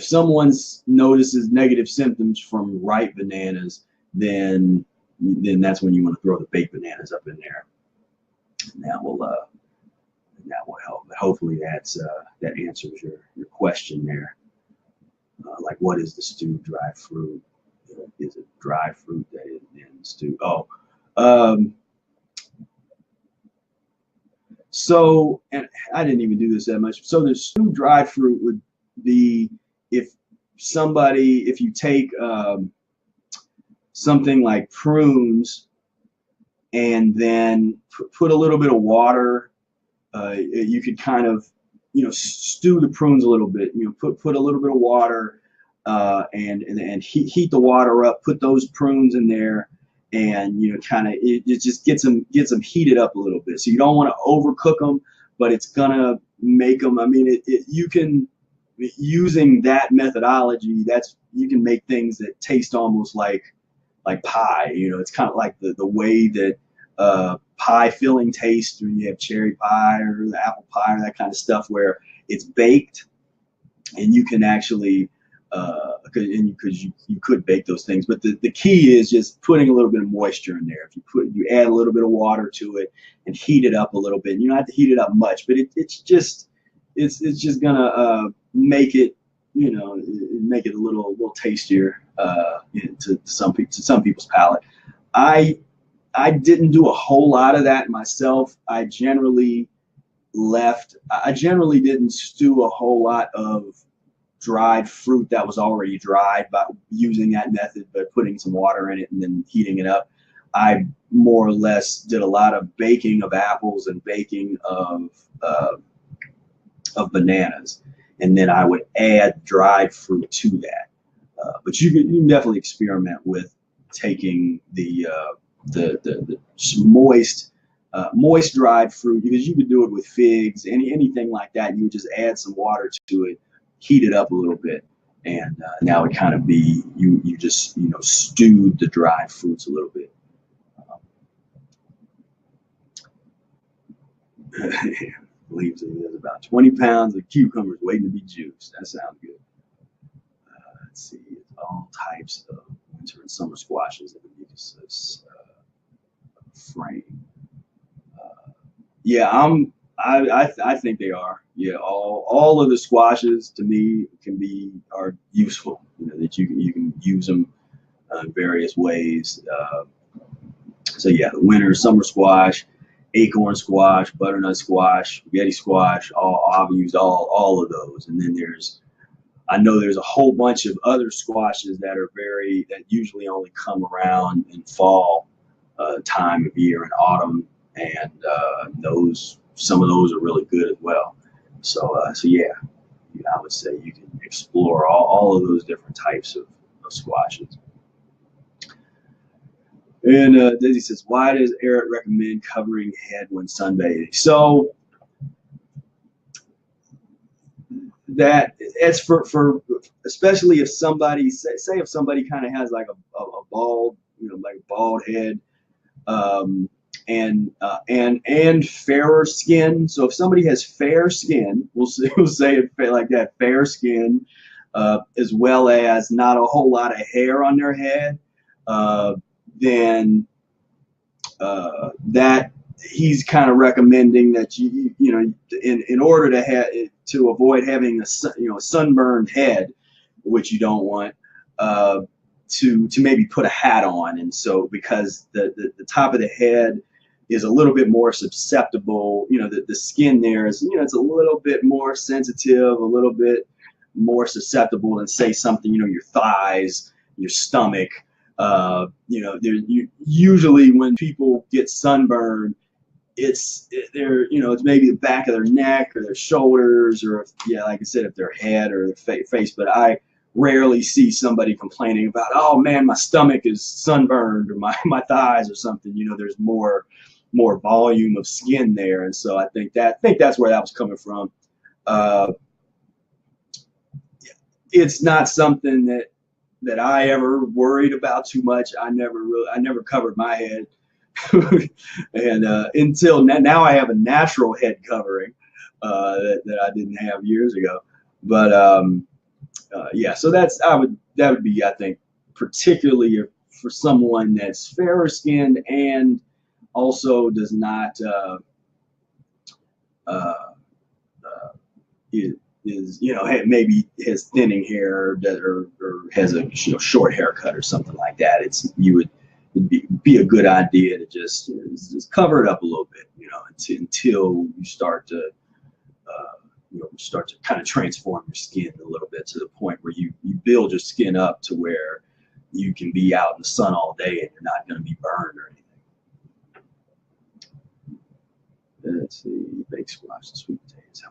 someone notices negative symptoms from ripe bananas, then that's when you want to throw the baked bananas up in there, and that will help. But hopefully that answers your question there. Like, what is the stewed dry fruit? Is it dry fruit that is in stew? So, and I didn't even do this that much. So the stewed dry fruit would be if you take something like prunes and then put a little bit of water. You could kind of stew the prunes a little bit. Put a little bit of water. And heat the water up, put those prunes in there, and kind of it just gets them heated up a little bit. So you don't want to overcook them, but it's gonna make them. I mean, you can, using that methodology, you can make things that taste almost like pie. It's kind of like the way that pie filling tastes when you have cherry pie or the apple pie or that kind of stuff, where it's baked, and you can actually because you could bake those things. But the key is just putting a little bit of moisture in there. If you add a little bit of water to it and heat it up a little bit. You don't have to heat it up much, but it's just gonna make it, make it a little tastier to some people's palate. I didn't do a whole lot of that myself. I generally didn't stew a whole lot of dried fruit that was already dried by using that method, but putting some water in it and then heating it up. I more or less did a lot of baking of apples and baking of bananas, and then I would add dried fruit to that. But you can definitely experiment with taking the moist dried fruit, because you could do it with figs, anything like that. You would just add some water to it, heat it up a little bit, and now it kind of be you just stewed the dried fruits a little bit. Believes there's about 20 pounds of cucumbers waiting to be juiced. That sounds good. Let's see, all types of winter and summer squashes in the Mucusless frame. Yeah, I think they are. Yeah, all of the squashes to me are useful. That you can use them in various ways. So yeah, the winter, summer squash, acorn squash, butternut squash, spaghetti squash. I've used all of those. And then I know there's a whole bunch of other squashes that usually only come around in fall time of year and autumn, and some of those are really good as well. So yeah, I would say you can explore all of those different types of squashes. And Desi says, why does Eric recommend covering head when sunbathing? So it's for especially if somebody say if somebody kind of has like a bald, like a bald head, and fairer skin. So if somebody has fair skin, we'll say it like that, fair skin, as well as not a whole lot of hair on their head, then that he's kind of recommending that in order to avoid having a sunburned head, which you don't want, to maybe put a hat on. And so because the top of the head is a little bit more susceptible, the skin there is, it's a little bit more sensitive, a little bit more susceptible than say something, your thighs, your stomach. Usually when people get sunburned, it's maybe the back of their neck or their shoulders, or like I said, if their head or their face. But I rarely see somebody complaining about, oh man, my stomach is sunburned, or my thighs or something. There's more volume of skin there, and so I think that's where that was coming from. It's not something that I ever worried about too much. I never covered my head, and until now I have a natural head covering that I didn't have years ago. But yeah, so that would be, I think, particularly for someone that's fairer skinned and also does not maybe has thinning hair or has a short haircut or something like that. It'd be a good idea to just cover it up a little bit, until you start to kind of transform your skin a little bit to the point where you build your skin up to where you can be out in the sun all day and you're not going to be burned or anything. Let's see, baked squash and sweet potatoes.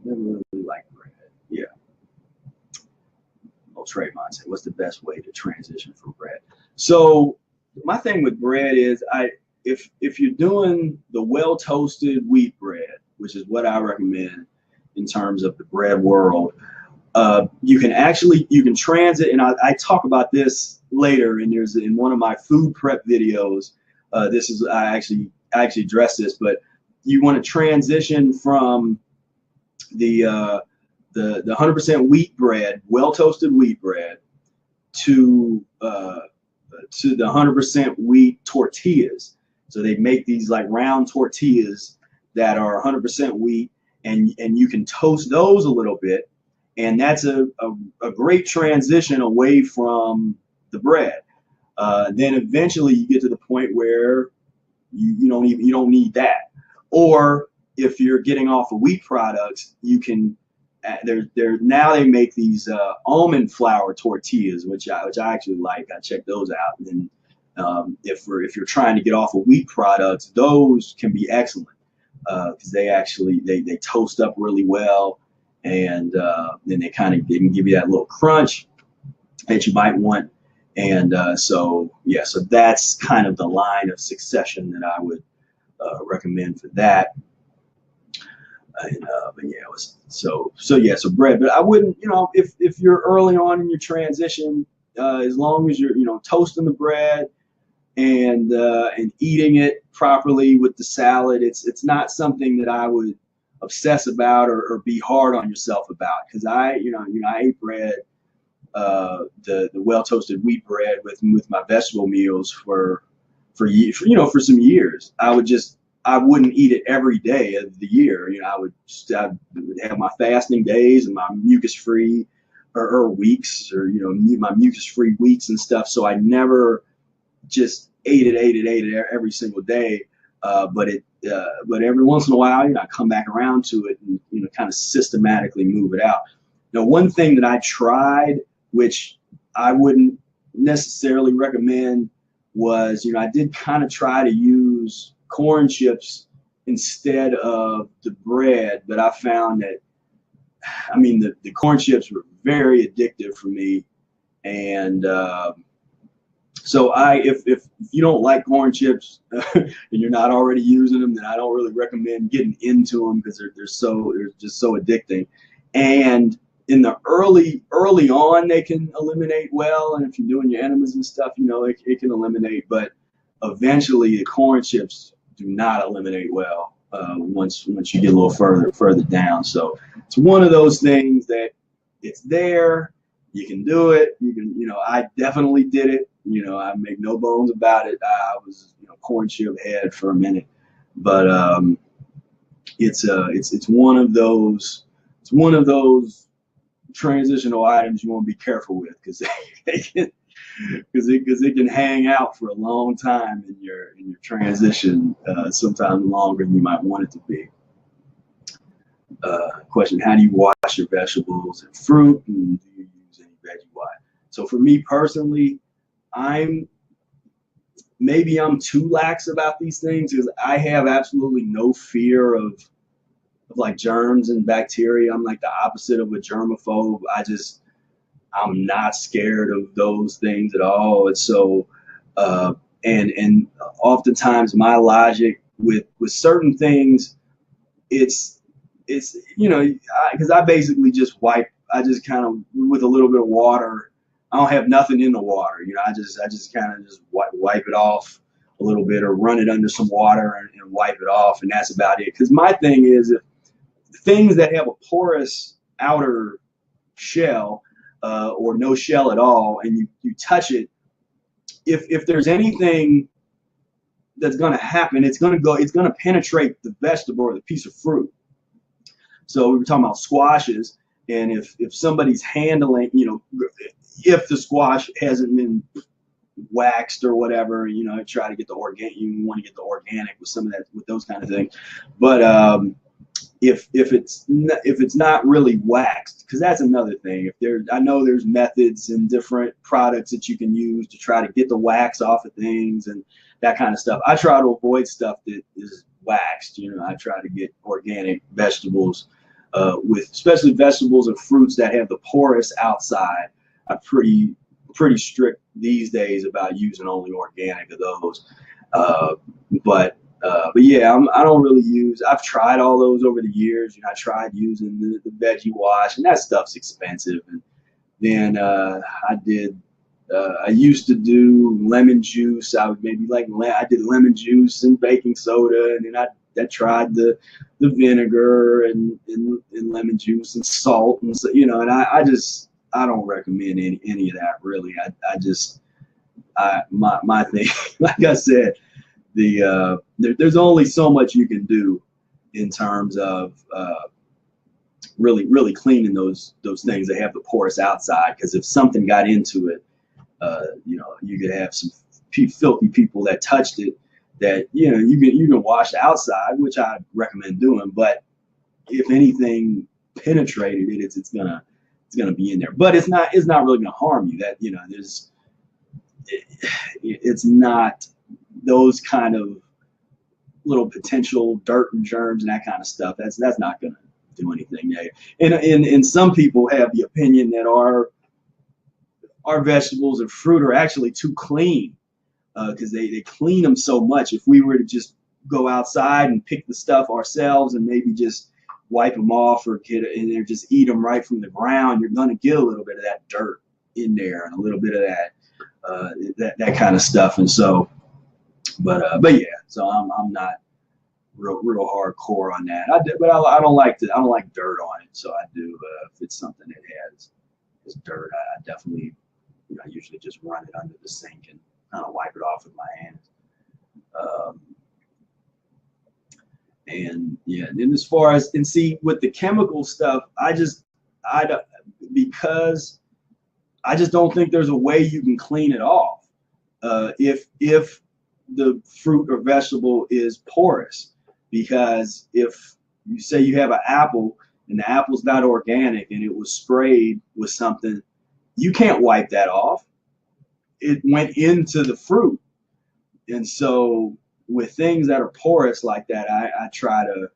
Never really liked bread. Yeah. Oh, Trayvon said, what's the best way to transition from bread? So my thing with bread is if you're doing the well-toasted wheat bread, which is what I recommend in terms of the bread world, you can transit, and I talk about this later, and there's in one of my food prep videos, I actually address this, but you want to transition from the the 100% wheat bread, well toasted wheat bread, to the 100% wheat tortillas. So they make these like round tortillas that are 100% wheat, and you can toast those a little bit, and that's a great transition away from the bread. Then eventually you get to the point where you don't need that. Or if you're getting off of wheat products, you can now they make these almond flour tortillas, which I actually like. I check those out. And then if you're trying to get off of wheat products, those can be excellent because they toast up really well, and then they can give you that little crunch that you might want. And so that's kind of the line of succession that I would recommend for that. But yeah, it was so bread. But I wouldn't, if you're early on in your transition, as long as you're toasting the bread and eating it properly with the salad, it's not something that I would obsess about or be hard on yourself about, because I ate bread, the well toasted wheat bread with my vegetable meals for some years. I wouldn't eat it every day of the year. I would have my fasting days and my mucus-free or weeks, or my mucus-free weeks and stuff. So I never just ate it every single day. But every once in a while, I come back around to it and kind of systematically move it out. Now, one thing that I tried, which I wouldn't necessarily recommend, was I did kind of try to use corn chips instead of the bread, but I found that the corn chips were very addictive for me. And so if you don't like corn chips and you're not already using them, then I don't really recommend getting into them, because they're just so addicting. And in the early on, they can eliminate well, and if you're doing your enemas and stuff, it can eliminate. But eventually, the corn chips do not eliminate well once you get a little further down. So it's one of those things that it's there. You can do it. You can, I definitely did it. I make no bones about it. I was, corn chip head for a minute, but it's one of those. It's one of those transitional items you want to be careful with, because it can hang out for a long time in your transition, sometimes longer than you might want it to be. Question: how do you wash your vegetables and fruit, and do you use any veggie wash? So for me personally, maybe I'm too lax about these things, because I have absolutely no fear of like germs and bacteria. I'm like the opposite of a germaphobe. I'm not scared of those things at all. And so, and oftentimes my logic with certain things, it's because I basically just wipe. I just kind of, with a little bit of water. I don't have nothing in the water. I just kind of just wipe it off a little bit, or run it under some water and wipe it off, and that's about it. Because my thing is, if things that have a porous outer shell, or no shell at all, and you touch it, if there's anything that's going to happen, it's going to penetrate the vegetable or the piece of fruit. So we were talking about squashes, and if somebody's handling, if the squash hasn't been waxed or whatever, try to get the organic. You want to get the organic with some of that, with those kind of things. But if it's not really waxed, because that's another thing. I know there's methods and different products that you can use to try to get the wax off of things and that kind of stuff. I try to avoid stuff that is waxed. I try to get organic vegetables, especially vegetables and fruits that have the porous outside. I'm pretty strict these days about using only organic of those. But yeah, I don't really use. I've tried all those over the years. I tried using the veggie wash, and that stuff's expensive. And then I used to do lemon juice. I did lemon juice and baking soda, and then that tried the vinegar and lemon juice and salt and so, you know, and I don't recommend any of that really. My thing, like I said, there's only so much you can do in terms of really cleaning those things that have the porous outside, because if something got into it, you know, you could have some filthy people that touched it that, you know, you can wash the outside, which I recommend doing, but if anything penetrated it, it's gonna be in there. But it's not really gonna harm you. That, you know, it's not those kind of little potential dirt and germs and that kind of stuff. That's not gonna do anything there. And some people have the opinion that our vegetables and fruit are actually too clean, because they clean them so much. If we were to just go outside and pick the stuff ourselves and maybe just wipe them off or get it in there, just eat them right from the ground, you're going to get a little bit of that dirt in there and a little bit of that kind of stuff. And so, but yeah, so I'm not real hardcore on that. But I don't like dirt on it. So I do, if it's something that has dirt, I definitely, you know, I usually just run it under the sink and kind of wipe it off with my hands. And yeah, and then as far as, and see with the chemical stuff, because I just don't think there's a way you can clean it off. If the fruit or vegetable is porous, because if you say you have an apple and the apple's not organic and it was sprayed with something, you can't wipe that off. It went into the fruit. And so with things that are porous like that, I try to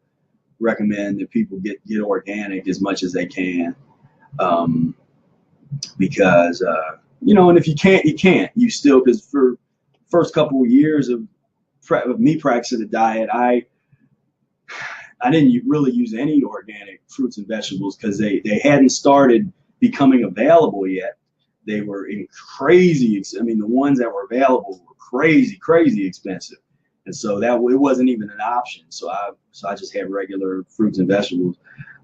recommend that people get organic as much as they can, because you know, and if you can't, you still, because for first couple of years of me practicing the diet, I didn't really use any organic fruits and vegetables because they hadn't started becoming available yet. They were in crazy, I mean, the ones that were available were crazy expensive. And so that it wasn't even an option. So I just had regular fruits and vegetables.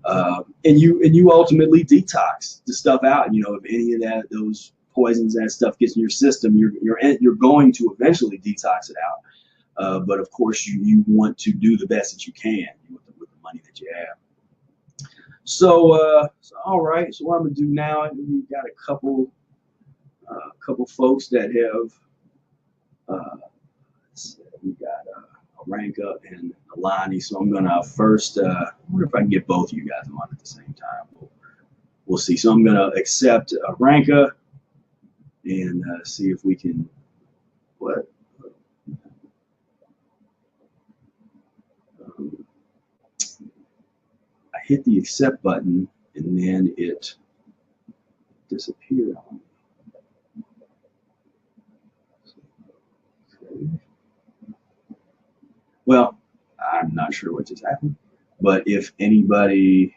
And you ultimately detox the stuff out. You know, if any of those poisons, that stuff gets in your system, you're going to eventually detox it out. But of course, you want to do the best that you can with the money that you have. So all right. So what I'm gonna do now, we've got a couple folks that have. We got Ranka and Alani, so I'm gonna first. I wonder if I can get both of you guys on at the same time. We'll see. So I'm gonna accept Ranka and see if we can. What? I hit the accept button and then it disappeared on me. Okay. Well, I'm not sure what just happened, but if anybody,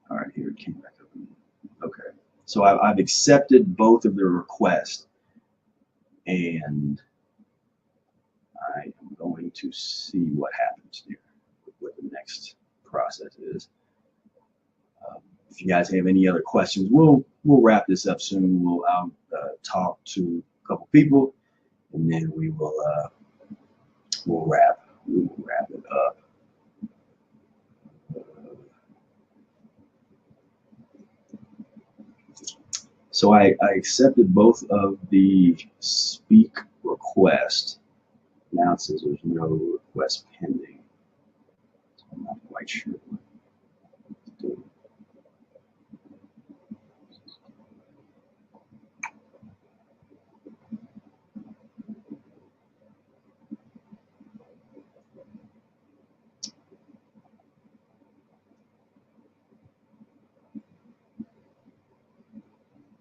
all right, here it came back up. Okay, so I've accepted both of their requests, and I am going to see what happens here, what the next process is. If you guys have any other questions, we'll wrap this up soon. I'll talk to a couple people, and then we'll wrap it up. So I accepted both of the speak requests. Now it says there's no request pending. So I'm not quite sure what to do.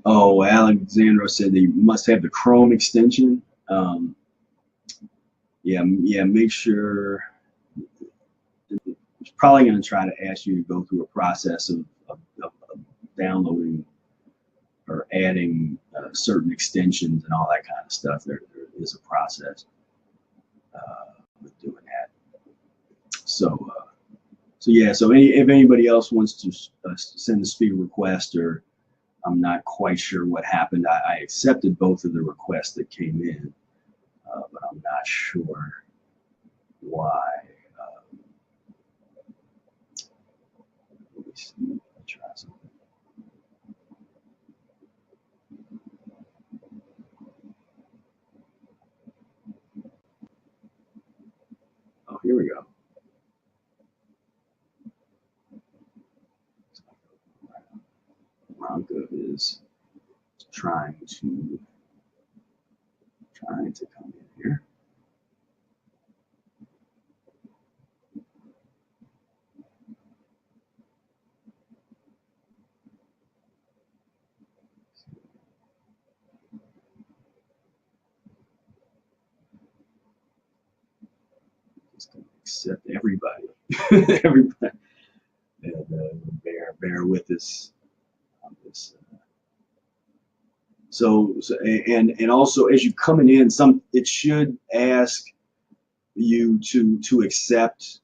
Oh, Alexandra said they must have the Chrome extension. Yeah, make sure. It's probably going to try to ask you to go through a process of downloading or adding certain extensions and all that kind of stuff. There is a process with doing that. So yeah. So if anybody else wants to send a Spira request, or I'm not quite sure what happened. I accepted both of the requests that came in, but I'm not sure why. Let me see. Let me try something. Oh, here we go. Ronka is trying to come in here. Just gonna accept everybody, everybody, and bear with us on this. So and also as you coming in, it should ask you to accept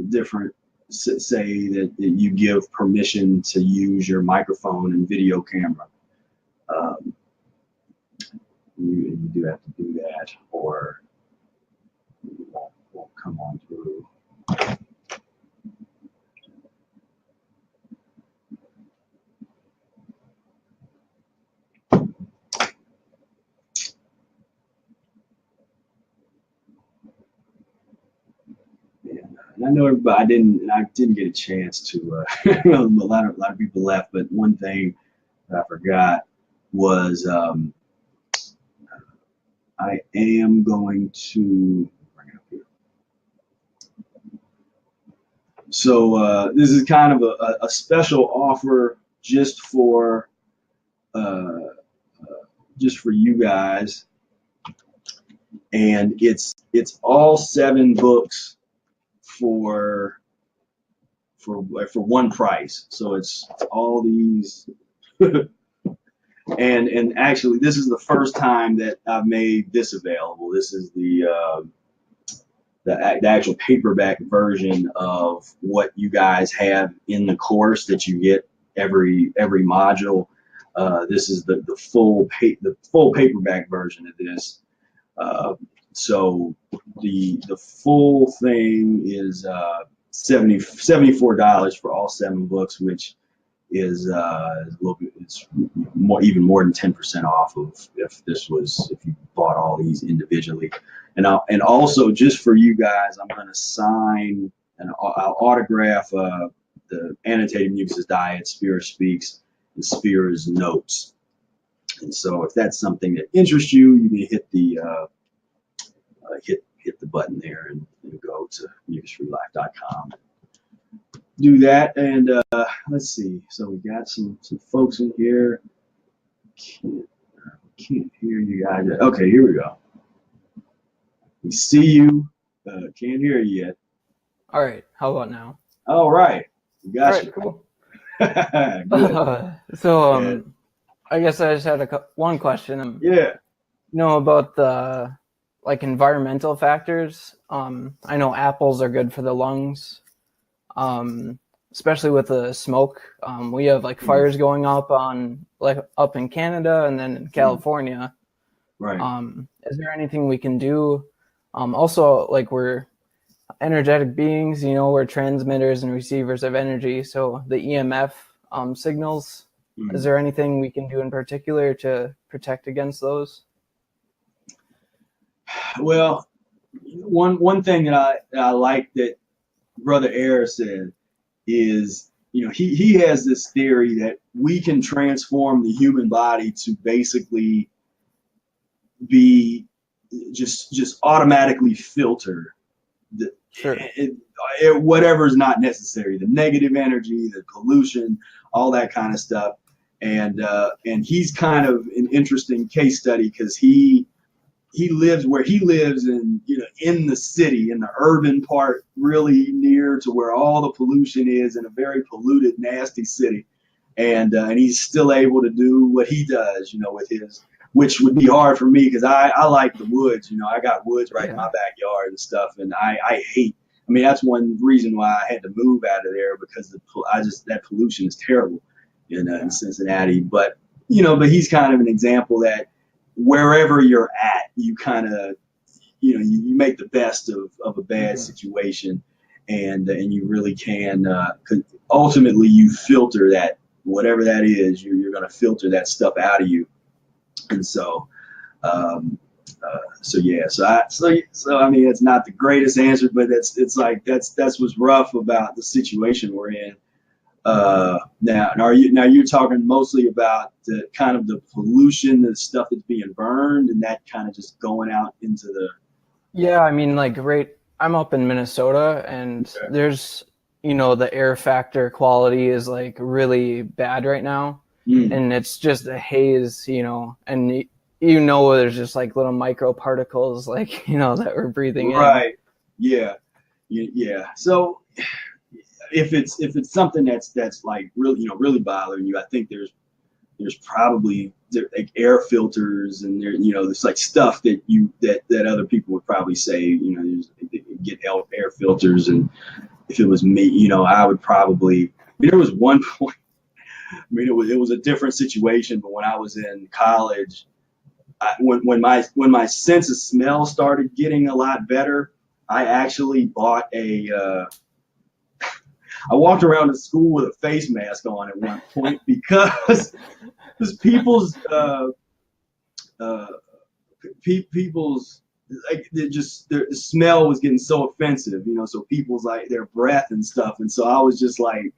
different, say that you give permission to use your microphone and video camera. You do have to do that, or it won't come on through. And I know everybody. I didn't get a chance to. A lot of people left, but one thing that I forgot was I am going to bring it up here. So this is kind of a special offer just for you guys, and it's all 7 books for one price. So it's all these. And actually, this is the first time that I've made this available. This is the actual paperback version of what you guys have in the course that you get every module. This is the full paperback version of this. So the full thing is $74 for all 7 books, which is a little bit, it's even more than 10% off of if you bought all these individually. And also just for you guys, I'm going to sign and I'll autograph the annotated Mucusless diet, Spira Speaks, and Spira's notes. And so if that's something that interests you, you can hit the hit the button there and go to mucusfreelife.com. Do that, and let's see. So we got some folks in here. Can't hear you guys yet. Okay, here we go. We see you. Can't hear you yet. All right. How about now? All right. We got All right, you. cool. Yeah. I guess I just had one question. Yeah. About the environmental factors. I know apples are good for the lungs. Especially with the smoke. We have fires going up up in Canada and then in California. Right. Is there anything we can do? Also, we're energetic beings, we're transmitters and receivers of energy. So the EMF signals, is there anything we can do in particular to protect against those? Well, one thing that I like that Brother Air said is, he has this theory that we can transform the human body to basically be just automatically filter whatever is not necessary, the negative energy, the pollution, all that kind of stuff. And he's kind of an interesting case study because he lives where he lives in the city, in the urban part, really near to where all the pollution is, in a very polluted, nasty city. and he's still able to do what he does, with his, which would be hard for me because I like the woods. I got woods right in my backyard and stuff, and I hate. I mean, that's one reason why I had to move out of there, because that pollution is terrible in Cincinnati. But but he's kind of an example that wherever you're at, you kind of you make the best of a bad situation, and you really can. 'Cause ultimately, you filter that, whatever that is. You're going to filter that stuff out of you, and so. So I mean, it's not the greatest answer, but that's what's rough about the situation we're in. Now you're talking mostly about the kind of the pollution, the stuff that's being burned, and that kind of just going out into the. Yeah, I mean, like, I'm up in Minnesota, and there's, the air factor quality is like really bad right now, and it's just a haze, and there's just like little micro particles, like, that we're breathing in. Right. Yeah. So if it's something that's like really, really bothering you, I think there's probably like air filters, and there's like stuff that that other people would probably say, get air filters. And if it was me, I would probably, there was one point, I mean, it was a different situation, but when I was in college, when my sense of smell started getting a lot better, I actually bought I walked around the school with a face mask on at one point because people's like the smell was getting so offensive, so people's like their breath and stuff, and so I was just like,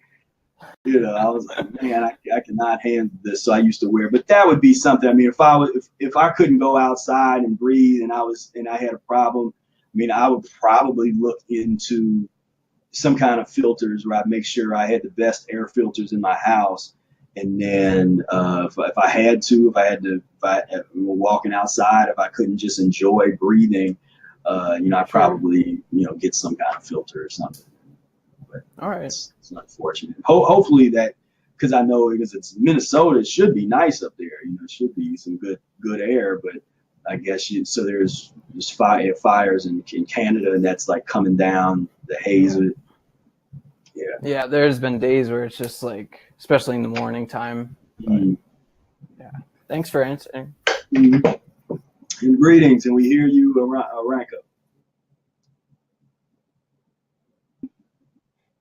I was like, man, I cannot handle this. So I used to wear, but that would be something. I mean, if I couldn't go outside and breathe, and I had a problem, I mean, I would probably look into some kind of filters where I'd make sure I had the best air filters in my house. And then if I were walking outside, if I couldn't just enjoy breathing, I'd probably, get some kind of filter or something. But all right, it's unfortunate. Hopefully that, because I know because it's Minnesota, it should be nice up there. It should be some good air. But I guess there's fires in Canada, and that's like coming down the haze. Yeah, there's been days where it's just like, especially in the morning time. But, yeah, thanks for answering. And greetings, and we hear you, Aranka.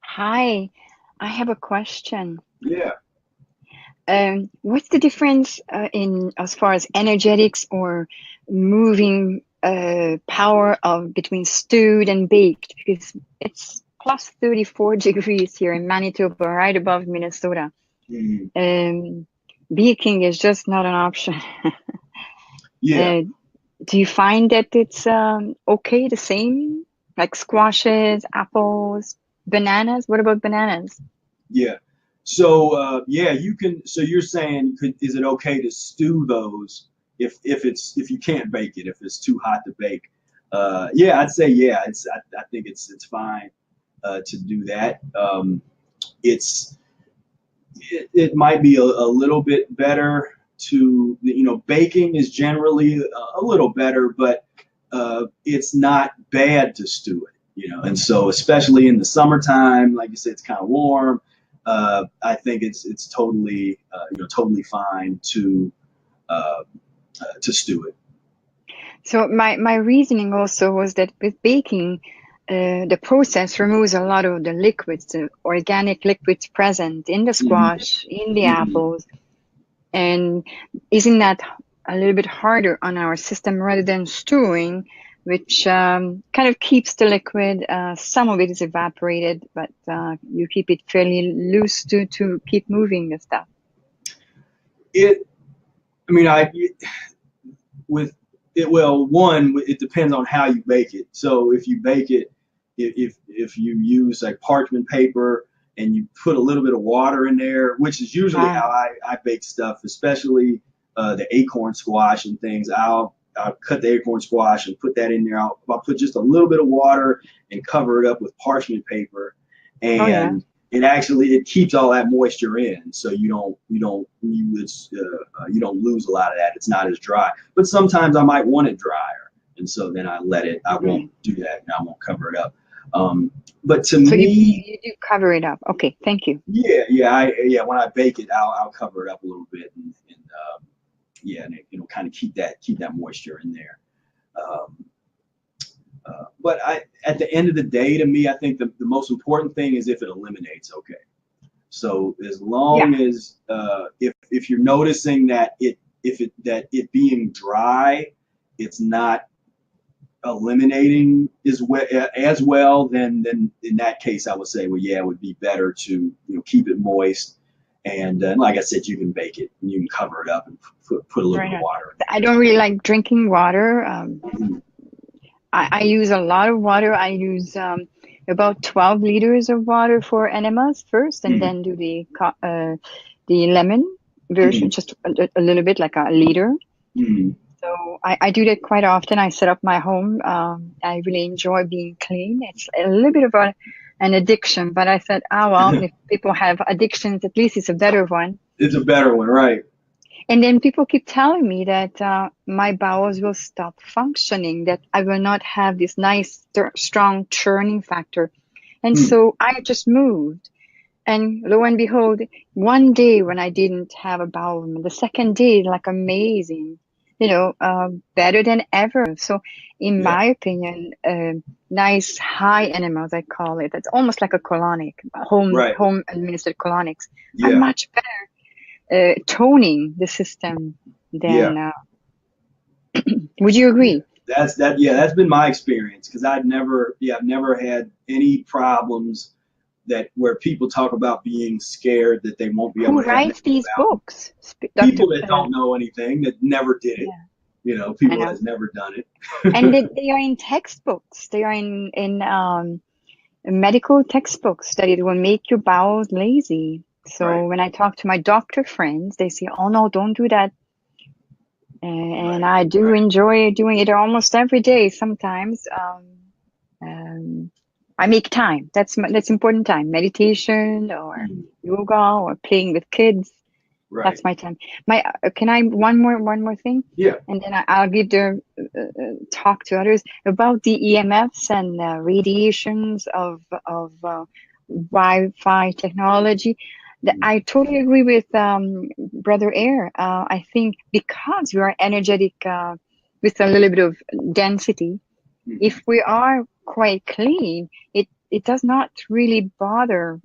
Hi, I have a question. Yeah. What's the difference in as far as energetics or moving power between stewed and baked? Because it's plus 34 degrees here in Manitoba, right above Minnesota. Baking is just not an option. Yeah. Do you find that it's okay, the same? Like squashes, apples, bananas? What about bananas? Yeah. So you can. So you're saying, is it okay to stew those if you can't bake it, if it's too hot to bake? Yeah, I'd say yeah. I think it's fine to do that. It might be a little bit better to, baking is generally a little better, but it's not bad to stew it, and so especially in the summertime, like you said, it's kind of warm. I think it's totally totally fine to stew it. So my reasoning also was that with baking, the process removes a lot of the liquids, the organic liquids present in the squash, in the apples. And isn't that a little bit harder on our system rather than stewing, which kind of keeps the liquid, some of it is evaporated, but you keep it fairly loose to keep moving the stuff? It depends on how you bake it. So if you bake it, if you use like parchment paper and you put a little bit of water in there, which is usually how I bake stuff, especially the acorn squash and things. I'll cut the acorn squash and put that in there. I'll put just a little bit of water and cover it up with parchment paper, and it keeps all that moisture in, so you don't lose a lot of that. It's not as dry. But sometimes I might want it drier, and so then I let it. I won't do that, and I won't cover it up. But to so me, you do cover it up. Okay, thank you. Yeah. When I bake it, I'll cover it up a little bit, and it'll kind of keep that moisture in there. But at the end of the day, to me, I think the most important thing is if it eliminates. Okay. So as long as if you're noticing that it being dry, it's not eliminating as well, then in that case I would say, well, yeah, it would be better to keep it moist, and like I said, you can bake it and you can cover it up and put a little bit of water in. I don't really like drinking water. I use a lot of water. I use about 12 liters of water for enemas first, and then do the lemon version, just a little bit, like a liter. So I do that quite often. I set up my home. I really enjoy being clean. It's a little bit of an addiction, but I said, oh, well, if people have addictions, at least it's a better one. It's a better one, right? And then people keep telling me that my bowels will stop functioning, that I will not have this nice, strong churning factor. And so I just moved. And lo and behold, one day when I didn't have a bowel movement, the second day, like amazing, better than ever. So in my opinion, nice high enemas, I call it, it's almost like a colonic, home administered colonics, are much better toning the system than would you agree? That's been my experience, because I've never had any problems where people talk about being scared that they won't be able to. Who writes these books? People that don't know anything, that never did it. People that's never done it. And they are in textbooks. They are in medical textbooks that it will make your bowels lazy. So when I talk to my doctor friends, they say, "Oh no, don't do that." And I do enjoy doing it almost every day. Sometimes I make time. That's important time. Meditation or yoga or playing with kids. That's my time. Can I one more thing? Yeah. And then I'll give the talk to others about the EMFs and radiations of Wi-Fi technology. I totally agree with Brother Air. I think because we are energetic with a little bit of density, if we are quite clean, it does not really bother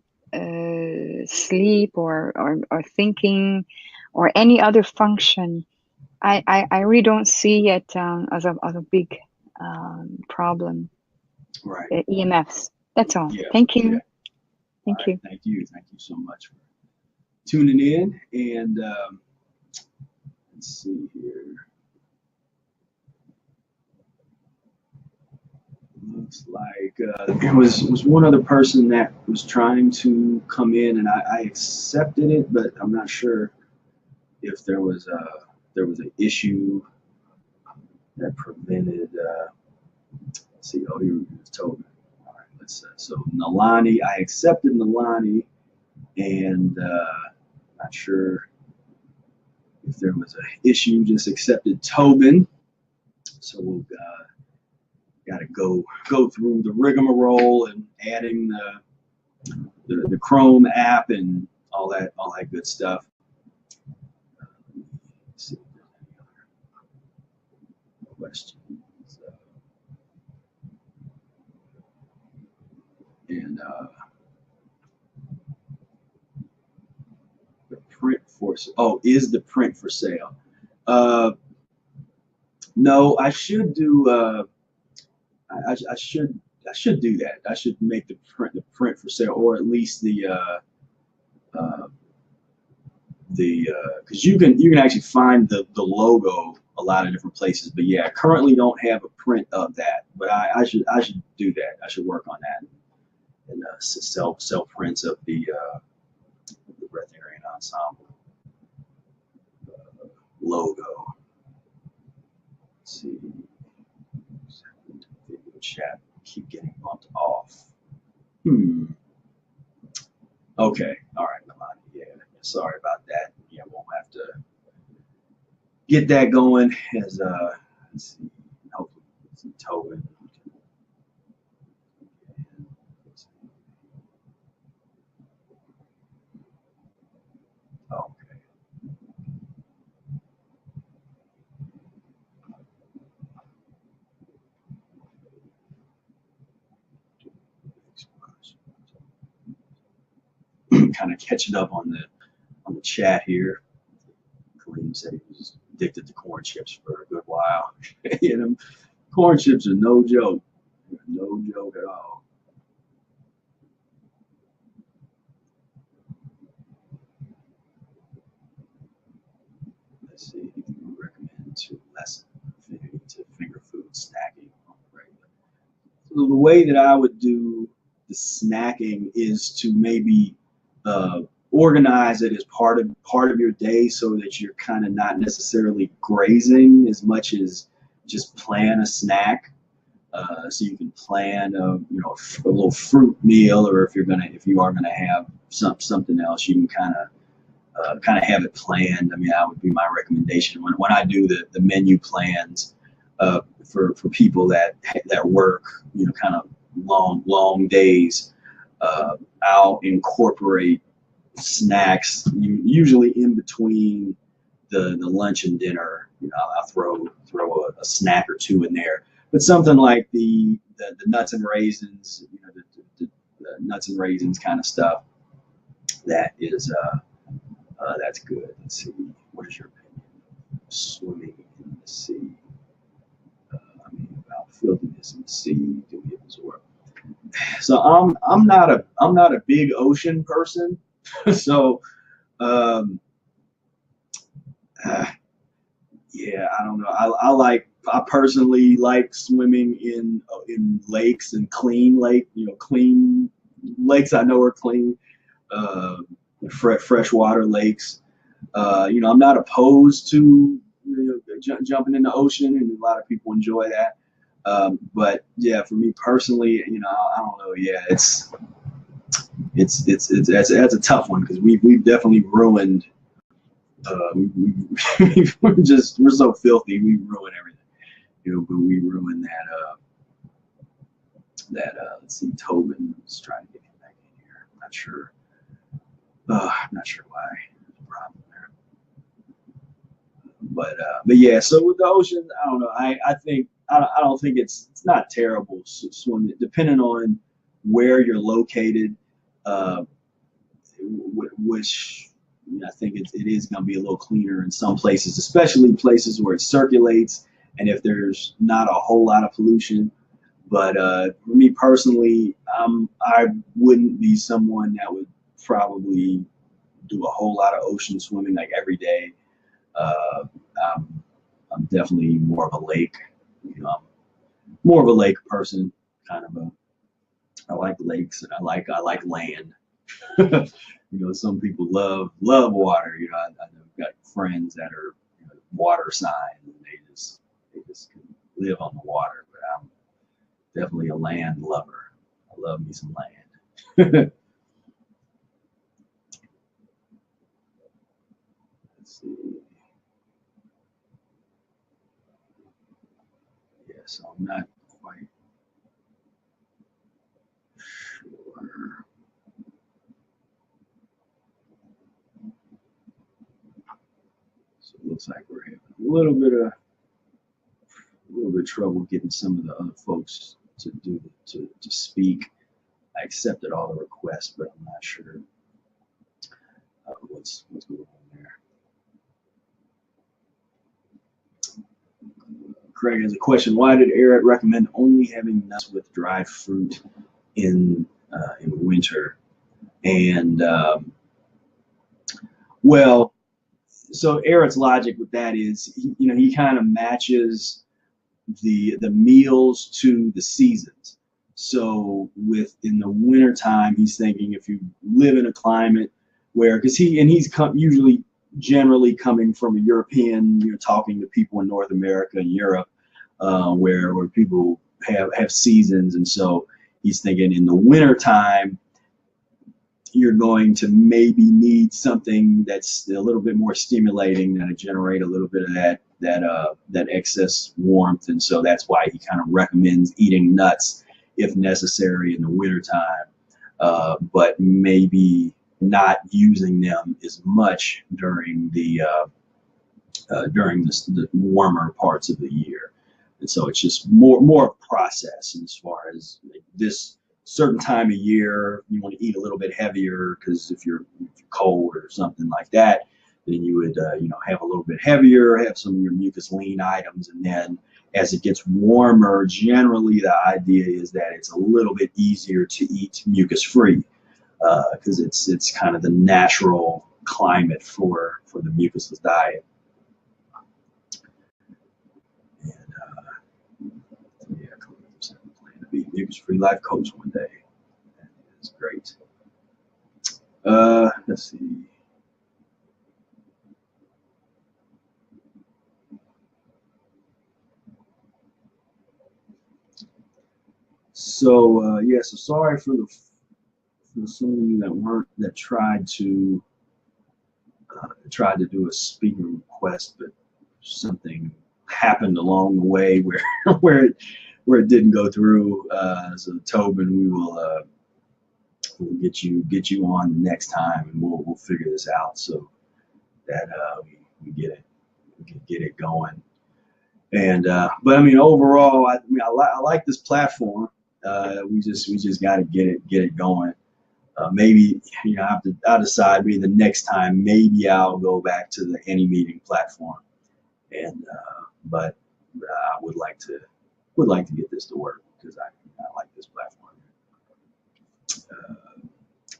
sleep or thinking or any other function. I really don't see it as a big problem. Right. EMFs. That's all. Yeah. Thank you. Yeah. Thank you. Thank you. Thank you so much for tuning in. And let's see here. Looks like there was one other person that was trying to come in, and I accepted it, but I'm not sure if there was an issue that prevented. Let's see. Oh, you told me. All right. Let's. So Nalani, I accepted Nalani, and not sure if there was an issue. Just accepted Tobin. So we'll got to go through the rigmarole and adding the Chrome app and all that good stuff. Let's see if there's any other questions. And the print is the print for sale? No, I should do. I should do that. I should make the print for sale, or at least because you can actually find the logo a lot of different places. But yeah, I currently don't have a print of that. But I should do that. I should work on that and sell prints of the Breatharian Ensemble logo. Let's see. Video chat keep getting bumped off. Okay. All right, Melania. Yeah. Sorry about that. Yeah, we'll have to get that going as let's see, hopefully some Tobin. Okay. Kind of catching up on the chat here. Kareem said he was addicted to corn chips for a good while. You know, corn chips are no joke. No joke at all. Let's see, you recommend to lessen affinity to finger food snacking on the regular. So the way that I would do the snacking is to maybe uh, organize it as part of your day so that you're kind of not necessarily grazing as much as just plan a snack. So you can plan a little fruit meal, or if you are gonna have something else, you can kind of have it planned. I mean, that would be my recommendation when I do the menu plans for people that work, kind of long days. I'll incorporate snacks usually in between the lunch and dinner. I'll throw a snack or two in there, but something like the nuts and raisins, the nuts and raisins kind of stuff. That is that's good. Let's see. What is your opinion? Swimming in the sea. I mean, about filthiness in the sea. Do we absorb? So I'm not a big ocean person. So um, uh, yeah, I don't know. I personally like swimming in lakes and clean clean lakes I know are clean. Uh, Freshwater lakes. I'm not opposed to jumping in the ocean, and a lot of people enjoy that. But yeah, for me personally, I don't know. Yeah, that's a tough one because we've definitely ruined. We're so filthy. We ruin everything. But we ruined that. Let's see. Tobin is trying to get him back in here. I'm not sure why. There's a problem there. But yeah, so with the ocean, I don't know. I don't think it's not terrible swimming, depending on where you're located, uh, which I think it is going to be a little cleaner in some places, especially places where it circulates and if there's not a whole lot of pollution. But for me personally, I wouldn't be someone that would probably do a whole lot of ocean swimming like every day. Uh, I'm, I'm definitely more of a lake, I'm more of a lake person, kind of I like lakes and I like land. Some people love water. I've got friends that are water signs and they just can live on the water. But I'm definitely a land lover. I love me some land. Let's see. Yeah, so I'm not quite sure. So it looks like we're having a little bit of trouble getting some of the other folks to speak. I accepted all the requests, but I'm not sure what's going on there. Craig has a question. Why did Eric recommend only having nuts with dried fruit in winter? And well, so Eric's logic with that is, he kind of matches the meals to the seasons. So in the wintertime, he's thinking if you live in a climate where, because he's usually generally coming from a European, talking to people in North America and Europe, where people have seasons, and so he's thinking in the wintertime, you're going to maybe need something that's a little bit more stimulating, that'll generate a little bit of that excess warmth. And so that's why he kind of recommends eating nuts if necessary in the wintertime, but maybe not using them as much during the warmer parts of the year. And so it's just more of a process. And as far as this certain time of year, you want to eat a little bit heavier, because if you're cold or something like that, then you would have a little bit heavier, have some of your mucus lean items, and then as it gets warmer, generally the idea is that it's a little bit easier to eat mucus free, because it's kind of the natural climate for the mucusless diet. Be mucus-free life coach one day. That is great. Let's see. So yeah, so sorry for some of you that tried to do a speaker request, but something happened along the way where it didn't go through. So Tobin, we'll get you on next time, and we'll figure this out so that we get it going. And but I mean, overall, I like this platform. We just got to get it going. Maybe I'll decide maybe the next time. Maybe I'll go back to the AnyMeeting platform, and but I would like to get this to work, because I like this platform.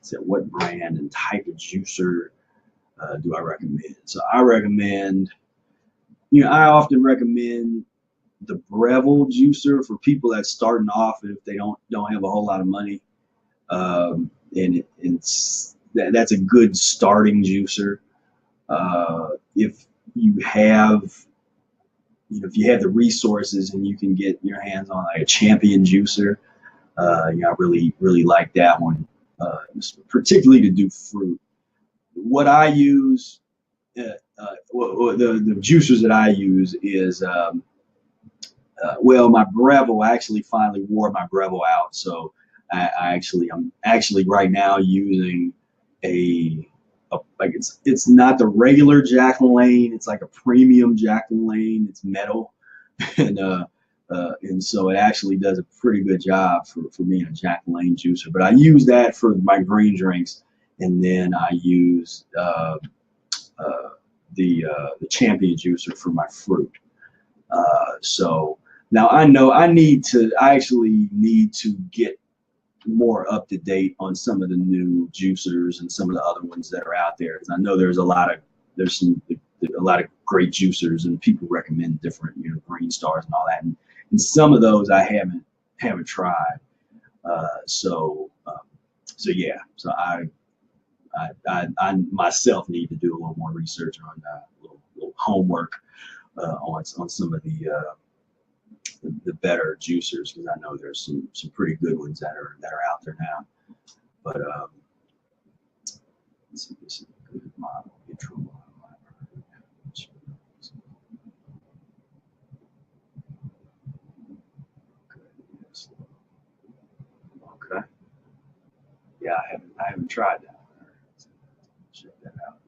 So what brand and type of juicer do I recommend? So I often recommend the Breville juicer for people that's starting off, and if they don't have a whole lot of money, and that's a good starting juicer. If you have the resources and you can get your hands on like a Champion juicer, I really like that one, particularly to do fruit. What I use, the juicers that I use is, my Breville. I actually finally wore my Breville out, so I'm actually right now using it's not the regular Jack LaLanne. It's like a premium Jack LaLanne. It's metal, and so it actually does a pretty good job for being a Jack LaLanne juicer. But I use that for my green drinks, and then I use the Champion juicer for my fruit. So now I know I actually need to get more up to date on some of the new juicers and some of the other ones that are out there. I know there's a lot of great juicers, and people recommend different Green Stars and all that, and some of those I haven't tried. So yeah, so I myself need to do a little more research on little homework on some of the better juicers, because I know there's some pretty good ones that are out there now. But let's see, this is a good model, intro model. Okay. Yeah, I haven't tried that. Check that out.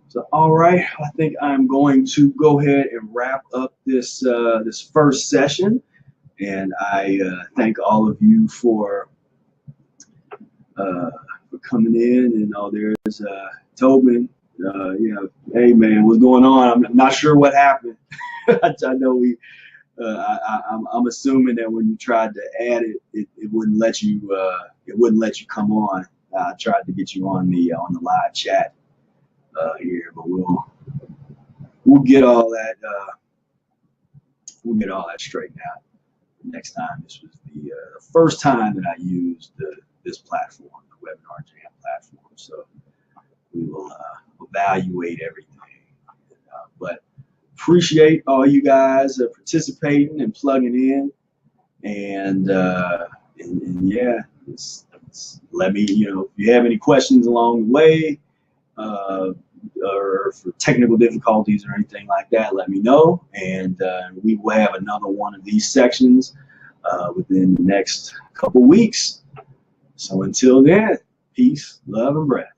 So, all right, I think I'm going to go ahead and wrap up this first session, and I thank all of you for coming in. And there's Tobin. Hey man, what's going on? I'm not sure what happened. I know I'm assuming that when you tried to add it wouldn't let you come on. I tried to get you on the live chat here, but we'll get all that straightened out next time. This was the first time that I used this platform, the Webinar Jam platform. So we will evaluate everything. But appreciate all you guys participating and plugging in. And yeah, let me, if you have any questions along the way, or for technical difficulties or anything like that, let me know, and we will have another one of these sections within the next couple weeks. So until then, peace, love, and breath.